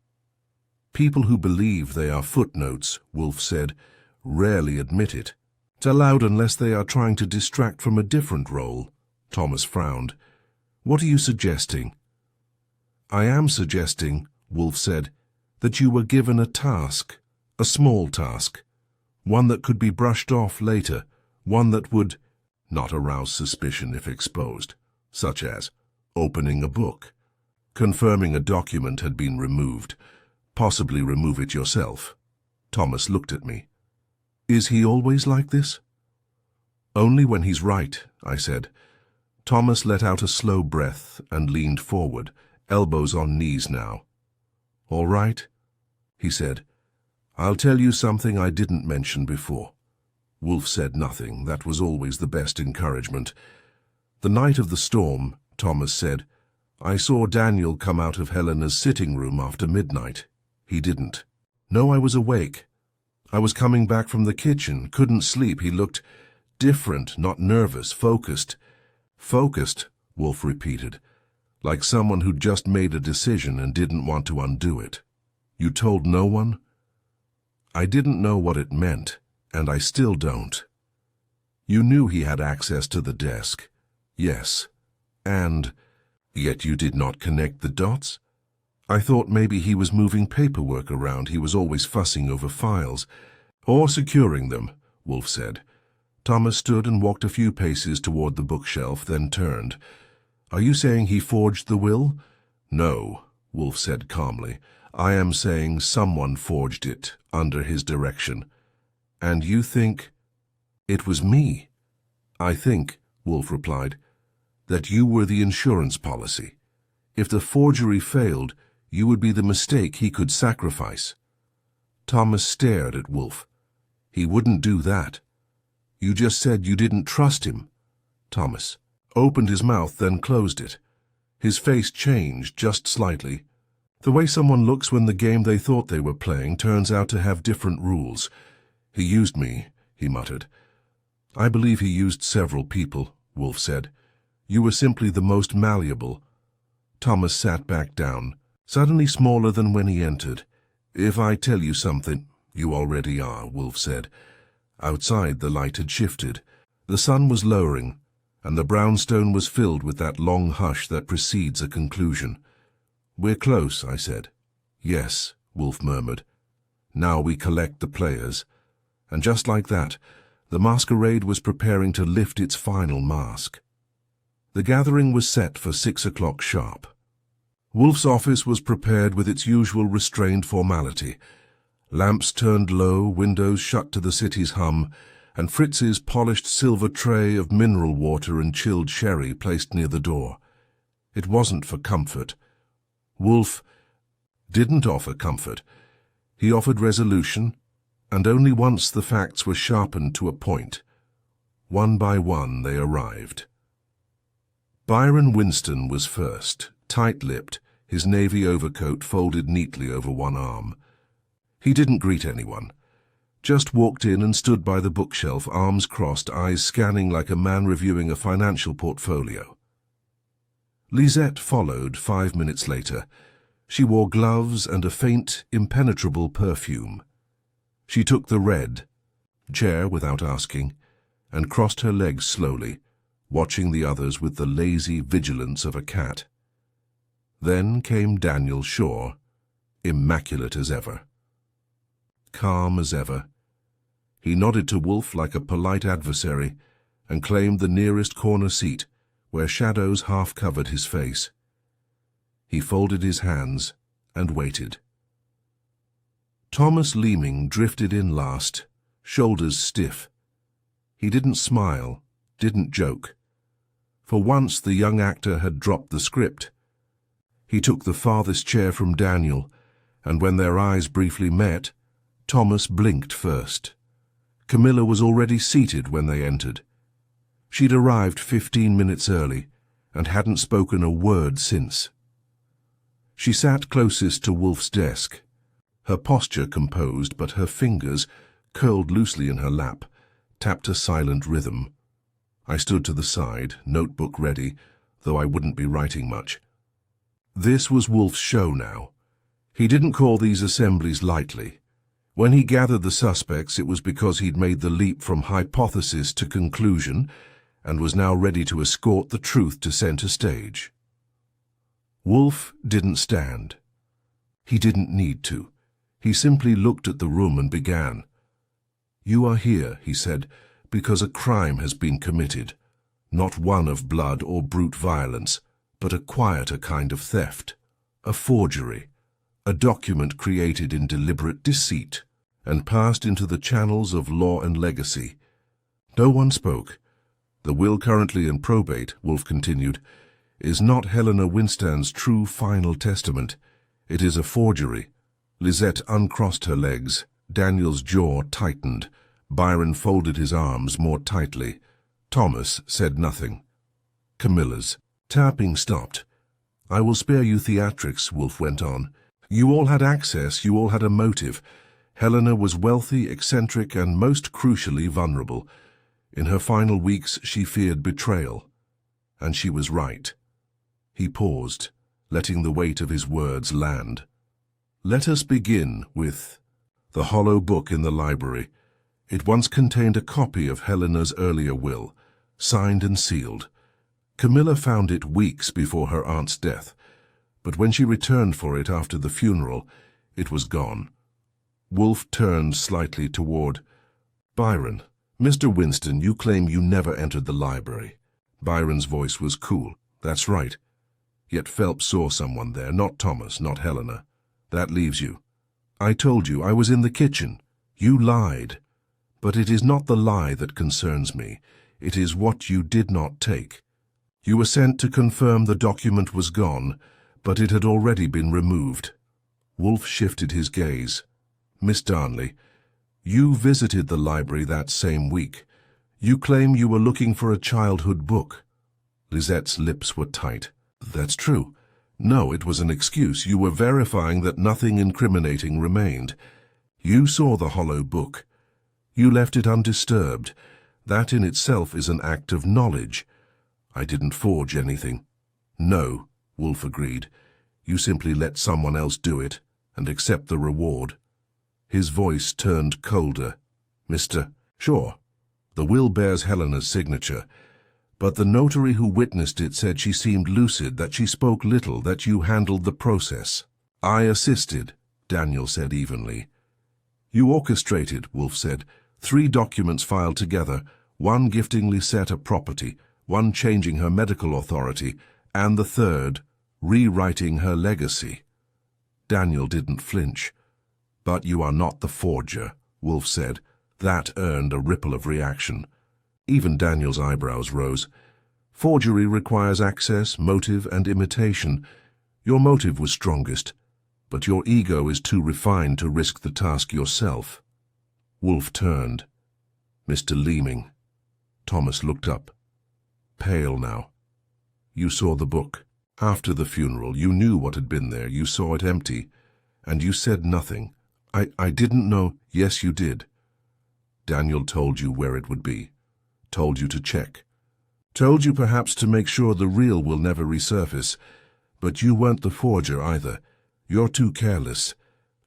People who believe they are footnotes, Wolfe said, rarely admit it. It's allowed unless they are trying to distract from a different role. Thomas frowned. What are you suggesting? I am suggesting, Wolfe said, that you were given a task, a small task, one that could be brushed off later, one that would not arouse suspicion if exposed, such as opening a book, confirming a document had been removed, possibly remove it yourself. Thomas looked at me. Is he always like this? Only when he's right, I said. Thomas let out a slow breath and leaned forward, elbows on knees now. All right, he said. I'll tell you something I didn't mention before. Wolfe said nothing. That was always the best encouragement. The night of the storm, Thomas said, I saw Daniel come out of Helena's sitting room after midnight. He didn't. No, I was awake. I was coming back from the kitchen, couldn't sleep. He looked different, not nervous, focused. Focused, Wolfe repeated, like someone who'd just made a decision and didn't want to undo it. You told no one? I didn't know what it meant, and I still don't. You knew he had access to the desk. Yes. And yet you did not connect the dots? I thought maybe he was moving paperwork around. He was always fussing over files. Or securing them, Wolfe said. Thomas stood and walked a few paces toward the bookshelf, then turned. Are you saying he forged the will? No, Wolfe said calmly. I am saying someone forged it under his direction. And you think it was me? I think, Wolfe replied, that you were the insurance policy. If the forgery failed, you would be the mistake he could sacrifice. Thomas stared at Wolfe. He wouldn't do that. You just said you didn't trust him. Thomas opened his mouth, then closed it. His face changed just slightly. The way someone looks when the game they thought they were playing turns out to have different rules. He used me, he muttered. I believe he used several people, Wolfe said. You were simply the most malleable. Thomas sat back down, suddenly smaller than when he entered. If I tell you something, you already are, Wolfe said. Outside the light had shifted. The sun was lowering, and the brownstone was filled with that long hush that precedes a conclusion. We're close, I said. Yes, Wolfe murmured. Now we collect the players. And just like that, the masquerade was preparing to lift its final mask. The gathering was set for 6 o'clock sharp. Wolfe's office was prepared with its usual restrained formality. Lamps turned low, windows shut to the city's hum, and Fritz's polished silver tray of mineral water and chilled sherry placed near the door. It wasn't for comfort. Wolfe didn't offer comfort. He offered resolution, and only once the facts were sharpened to a point. One by one they arrived. Byron Winston was first, tight-lipped, his navy overcoat folded neatly over one arm. He didn't greet anyone, just walked in and stood by the bookshelf, arms crossed, eyes scanning like a man reviewing a financial portfolio. Lisette followed 5 minutes later. She wore gloves and a faint, impenetrable perfume. She took the red chair without asking, and crossed her legs slowly, watching the others with the lazy vigilance of a cat. Then came Daniel Shaw, immaculate as ever. Calm as ever. He nodded to Wolfe like a polite adversary and claimed the nearest corner seat, where shadows half covered his face. He folded his hands and waited. Thomas Leeming drifted in last, shoulders stiff. He didn't smile, didn't joke. For once the young actor had dropped the script. He took the farthest chair from Daniel, and when their eyes briefly met, Thomas blinked first. Camilla was already seated when they entered. She'd arrived 15 minutes early and hadn't spoken a word since. She sat closest to Wolfe's desk, her posture composed, but her fingers, curled loosely in her lap, tapped a silent rhythm. I stood to the side, notebook ready, though I wouldn't be writing much. This was Wolfe's show now. He didn't call these assemblies lightly. When he gathered the suspects, it was because he'd made the leap from hypothesis to conclusion and was now ready to escort the truth to center stage. Wolfe didn't stand. He didn't need to. He simply looked at the room and began. "You are here," he said, "because a crime has been committed. Not one of blood or brute violence, but a quieter kind of theft. A forgery. A document created in deliberate deceit and passed into the channels of law and legacy." No one spoke. "The will currently in probate," Wolfe continued, "is not Helena Winstan's true final testament. It is a forgery." Lisette uncrossed her legs. Daniel's jaw tightened. Byron folded his arms more tightly. Thomas said nothing. Camilla's tapping stopped. "I will spare you theatrics," Wolfe went on. "You all had access, you all had a motive. Helena was wealthy, eccentric, and most crucially vulnerable. In her final weeks, she feared betrayal. And she was right." He paused, letting the weight of his words land. "Let us begin with the hollow book in the library. It once contained a copy of Helena's earlier will, signed and sealed. Camilla found it weeks before her aunt's death, but when she returned for it after the funeral, it was gone." Wolfe turned slightly toward Byron. "Mr. Winston, you claim you never entered the library." Byron's voice was cool. "That's right. Yet Phelps saw someone there, not Thomas, not Helena. That leaves you." "I told you I was in the kitchen. You lied. But it is not the lie that concerns me. It is what you did not take. You were sent to confirm the document was gone, but it had already been removed." Wolfe shifted his gaze. "Miss Darnley, you visited the library that same week. You claim you were looking for a childhood book." Lisette's lips were tight. "That's true. No, it was an excuse. You were verifying that nothing incriminating remained. You saw the hollow book. You left it undisturbed. That in itself is an act of knowledge." "I didn't forge anything." "No," Wolfe agreed. "You simply let someone else do it and accept the reward." His voice turned colder. "Mr. Sure, the will bears Helena's signature, but the notary who witnessed it said she seemed lucid, that she spoke little, that you handled the process." "I assisted," Daniel said evenly. "You orchestrated," Wolfe said. 3 documents filed together, one gifting Lisette a property, one changing her medical authority, and the third, rewriting her legacy." Daniel didn't flinch. "But you are not the forger," Wolfe said. That earned a ripple of reaction. Even Daniel's eyebrows rose. "Forgery requires access, motive, and imitation. Your motive was strongest, but your ego is too refined to risk the task yourself." Wolfe turned. "Mr. Leeming." Thomas looked up. Pale now. "You saw the book. After the funeral, you knew what had been there. You saw it empty, and you said nothing." I didn't know." "Yes, you did. Daniel told you where it would be. Told you to check. Told you perhaps to make sure the real will never resurface. But you weren't the forger either. You're too careless.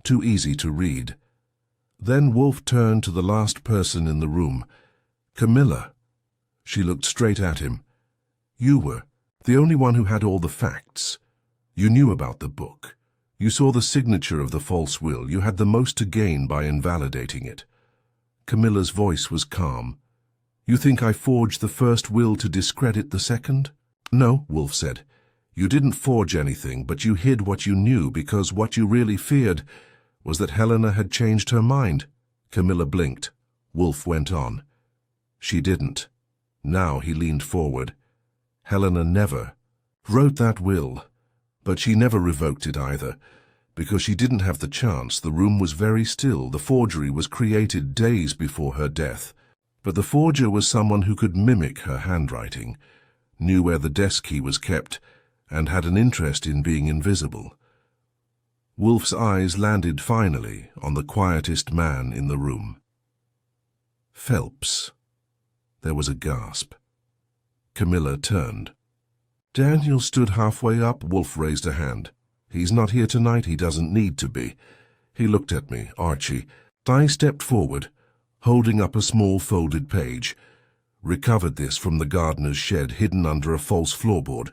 Too easy to read." Then Wolfe turned to the last person in the room. "Camilla." She looked straight at him. "You were the only one who had all the facts. You knew about the book. You saw the signature of the false will. You had the most to gain by invalidating it." Camilla's voice was calm. "You think I forged the first will to discredit the second?" "No," Wolfe said. "You didn't forge anything, but you hid what you knew, because what you really feared was that Helena had changed her mind." Camilla blinked. Wolfe went on. "She didn't." Now he leaned forward. "Helena never wrote that will, but she never revoked it either, because she didn't have the chance. The room was very still. The forgery was created days before her death. But the forger was someone who could mimic her handwriting, knew where the desk key was kept, and had an interest in being invisible." Wolfe's eyes landed finally on the quietest man in the room. "Phelps." There was a gasp. Camilla turned. Daniel stood halfway up. Wolfe raised a hand. He's not here tonight, he doesn't need to be. He looked at me, Archie. I stepped forward, holding up a small folded page. Recovered this from the gardener's shed hidden under a false floorboard.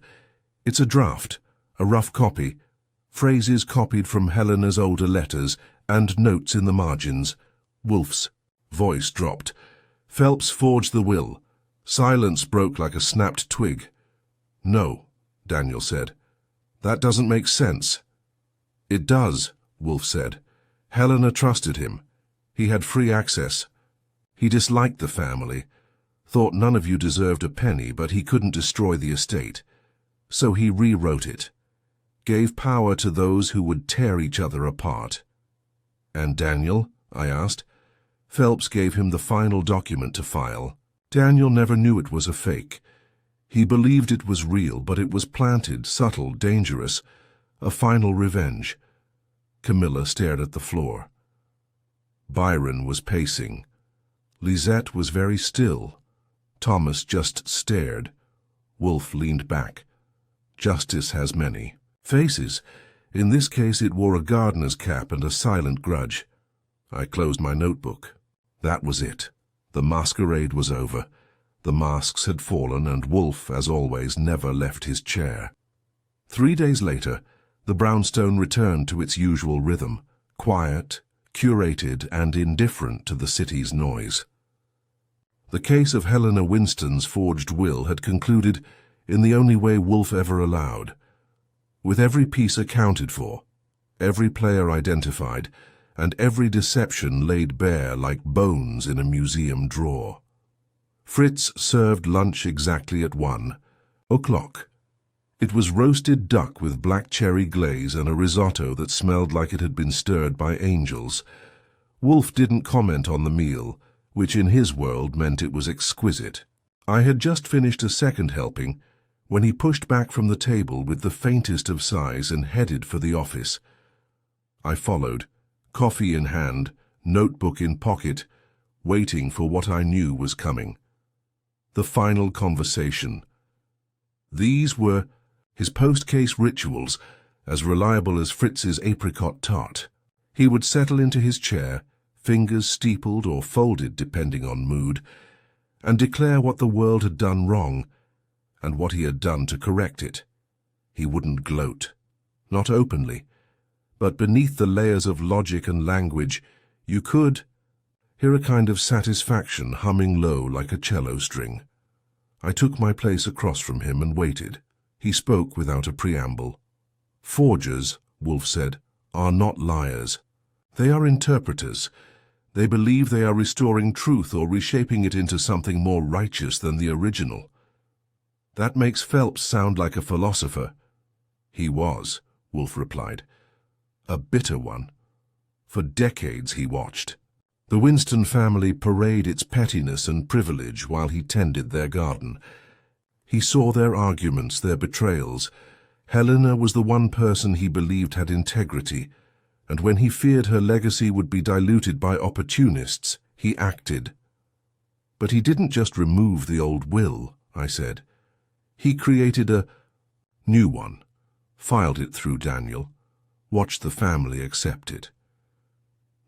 It's a draft, a rough copy, phrases copied from Helena's older letters and notes in the margins. Wolfe's voice dropped. Phelps forged the will. Silence broke like a snapped twig. No, Daniel said. That doesn't make sense. It does, Wolfe said. Helena trusted him. He had free access. He disliked the family, thought none of you deserved a penny, but he couldn't destroy the estate. So he rewrote it, gave power to those who would tear each other apart. And Daniel? I asked. Phelps gave him the final document to file. Daniel never knew it was a fake. He believed it was real, but it was planted, subtle, dangerous, a final revenge. Camilla stared at the floor. Byron was pacing. Lisette was very still. Thomas just stared. Wolfe leaned back. Justice has many faces. In this case it wore a gardener's cap and a silent grudge. I closed my notebook. That was it. The masquerade was over. The masks had fallen, and Wolfe, as always, never left his chair. 3 days later, the brownstone returned to its usual rhythm, quiet, curated, and indifferent to the city's noise. The case of Helena Winston's forged will had concluded in the only way Wolfe ever allowed. With every piece accounted for, every player identified, and every deception laid bare like bones in a museum drawer. Fritz served lunch exactly at 1:00. It was roasted duck with black cherry glaze and a risotto that smelled like it had been stirred by angels. Wolfe didn't comment on the meal, which in his world meant it was exquisite. I had just finished a second helping when he pushed back from the table with the faintest of sighs and headed for the office. I followed, coffee in hand, notebook in pocket, waiting for what I knew was coming. The final conversation. These were his post-case rituals, as reliable as Fritz's apricot tart. He would settle into his chair, fingers steepled or folded depending on mood, and declare what the world had done wrong and what he had done to correct it. He wouldn't gloat, not openly, but beneath the layers of logic and language you could hear a kind of satisfaction humming low like a cello string. I took my place across from him and waited. He spoke without a preamble. Forgers, Wolfe said, are not liars. They are interpreters. They believe they are restoring truth or reshaping it into something more righteous than the original. That makes Phelps sound like a philosopher. He was, Wolfe replied. A bitter one. For decades he watched the Winston family parade its pettiness and privilege while he tended their garden. He saw their arguments, their betrayals. Helena was the one person he believed had integrity, and when he feared her legacy would be diluted by opportunists, he acted. But he didn't just remove the old will, I said. He created a new one, filed it through Daniel, watched the family accept it.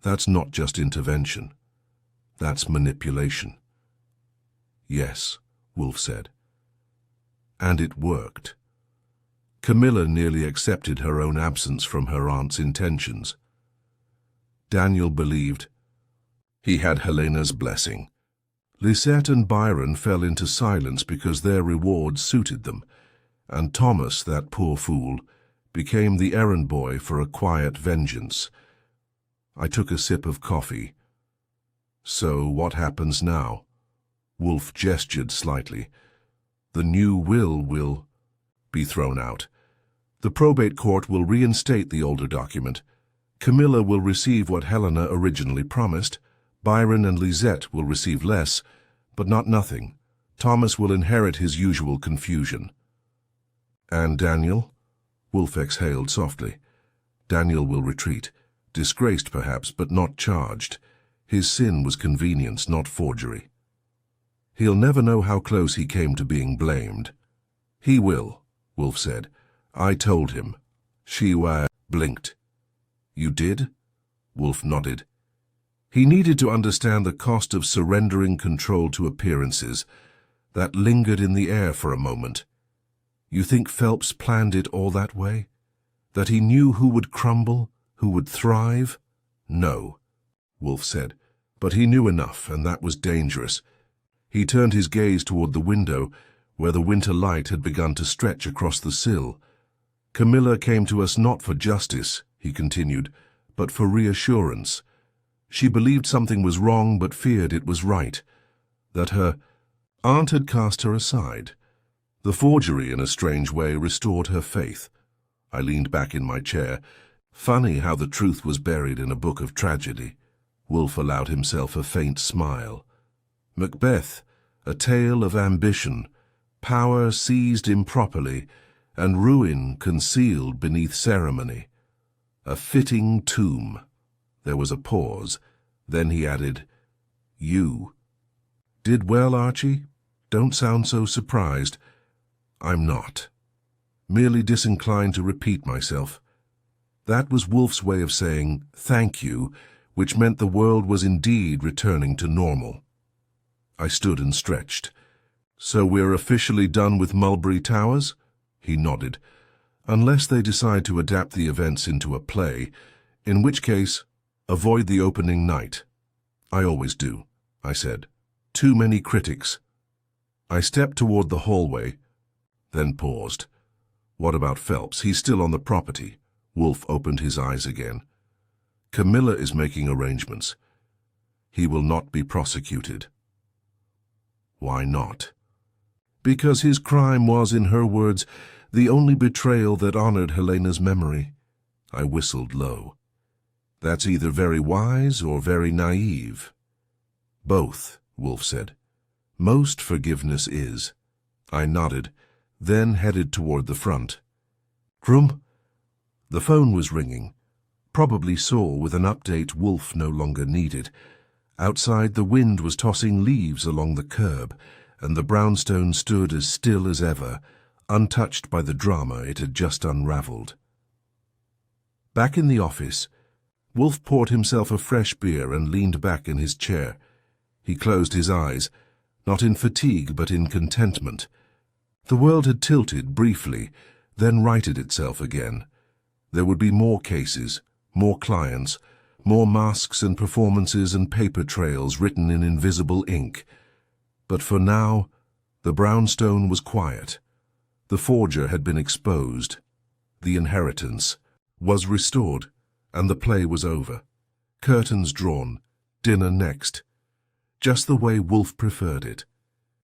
That's not just intervention. That's manipulation. Yes, Wolfe said. And it worked. Camilla nearly accepted her own absence from her aunt's intentions. Daniel believed he had Helena's blessing. Lisette and Byron fell into silence because their reward suited them, and Thomas, that poor fool, became the errand boy for a quiet vengeance. I took a sip of coffee. So what happens now? Wolfe gestured slightly. The new will be thrown out. The probate court will reinstate the older document. Camilla will receive what Helena originally promised. Byron and Lisette will receive less, but not nothing. Thomas will inherit his usual confusion. And Daniel? Wolfe exhaled softly. Daniel will retreat. Disgraced, perhaps, but not charged. His sin was convenience, not forgery. He'll never know how close he came to being blamed. He will, Wolfe said. I told him. blinked. You did? Wolfe nodded. He needed to understand the cost of surrendering control to appearances. That lingered in the air for a moment. You think Phelps planned it all that way? That he knew who would crumble, who would thrive? No, Wolfe said, but he knew enough, and that was dangerous. He turned his gaze toward the window, where the winter light had begun to stretch across the sill. Camilla came to us not for justice, he continued, but for reassurance. She believed something was wrong but feared it was right, that her aunt had cast her aside. The forgery, in a strange way, restored her faith. I leaned back in my chair. Funny how the truth was buried in a book of tragedy. Wolfe allowed himself a faint smile. Macbeth, a tale of ambition, power seized improperly, and ruin concealed beneath ceremony. A fitting tomb. There was a pause. Then he added, You. Did well, Archie? Don't sound so surprised. I'm not. Merely disinclined to repeat myself. That was Wolfe's way of saying, thank you, which meant the world was indeed returning to normal. I stood and stretched. So we're officially done with Mulberry Towers? He nodded. Unless they decide to adapt the events into a play, in which case, avoid the opening night. I always do, I said. Too many critics. I stepped toward the hallway, then paused. What about Phelps? He's still on the property. Wolfe opened his eyes again. Camilla is making arrangements. He will not be prosecuted. Why not? Because his crime was, in her words, the only betrayal that honored Helena's memory. I whistled low. That's either very wise or very naive. Both, Wolfe said. Most forgiveness is. I nodded, then headed toward the front. Room? The phone was ringing. Probably Saul with an update Wolfe no longer needed. Outside, the wind was tossing leaves along the curb, and the brownstone stood as still as ever, untouched by the drama it had just unraveled. Back in the office, Wolfe poured himself a fresh beer and leaned back in his chair. He closed his eyes, not in fatigue but in contentment. The world had tilted briefly, then righted itself again. There would be more cases, more clients, more masks and performances and paper trails written in invisible ink. But for now, the brownstone was quiet. The forger had been exposed. The inheritance was restored, and the play was over. Curtains drawn, dinner next. Just the way Wolfe preferred it.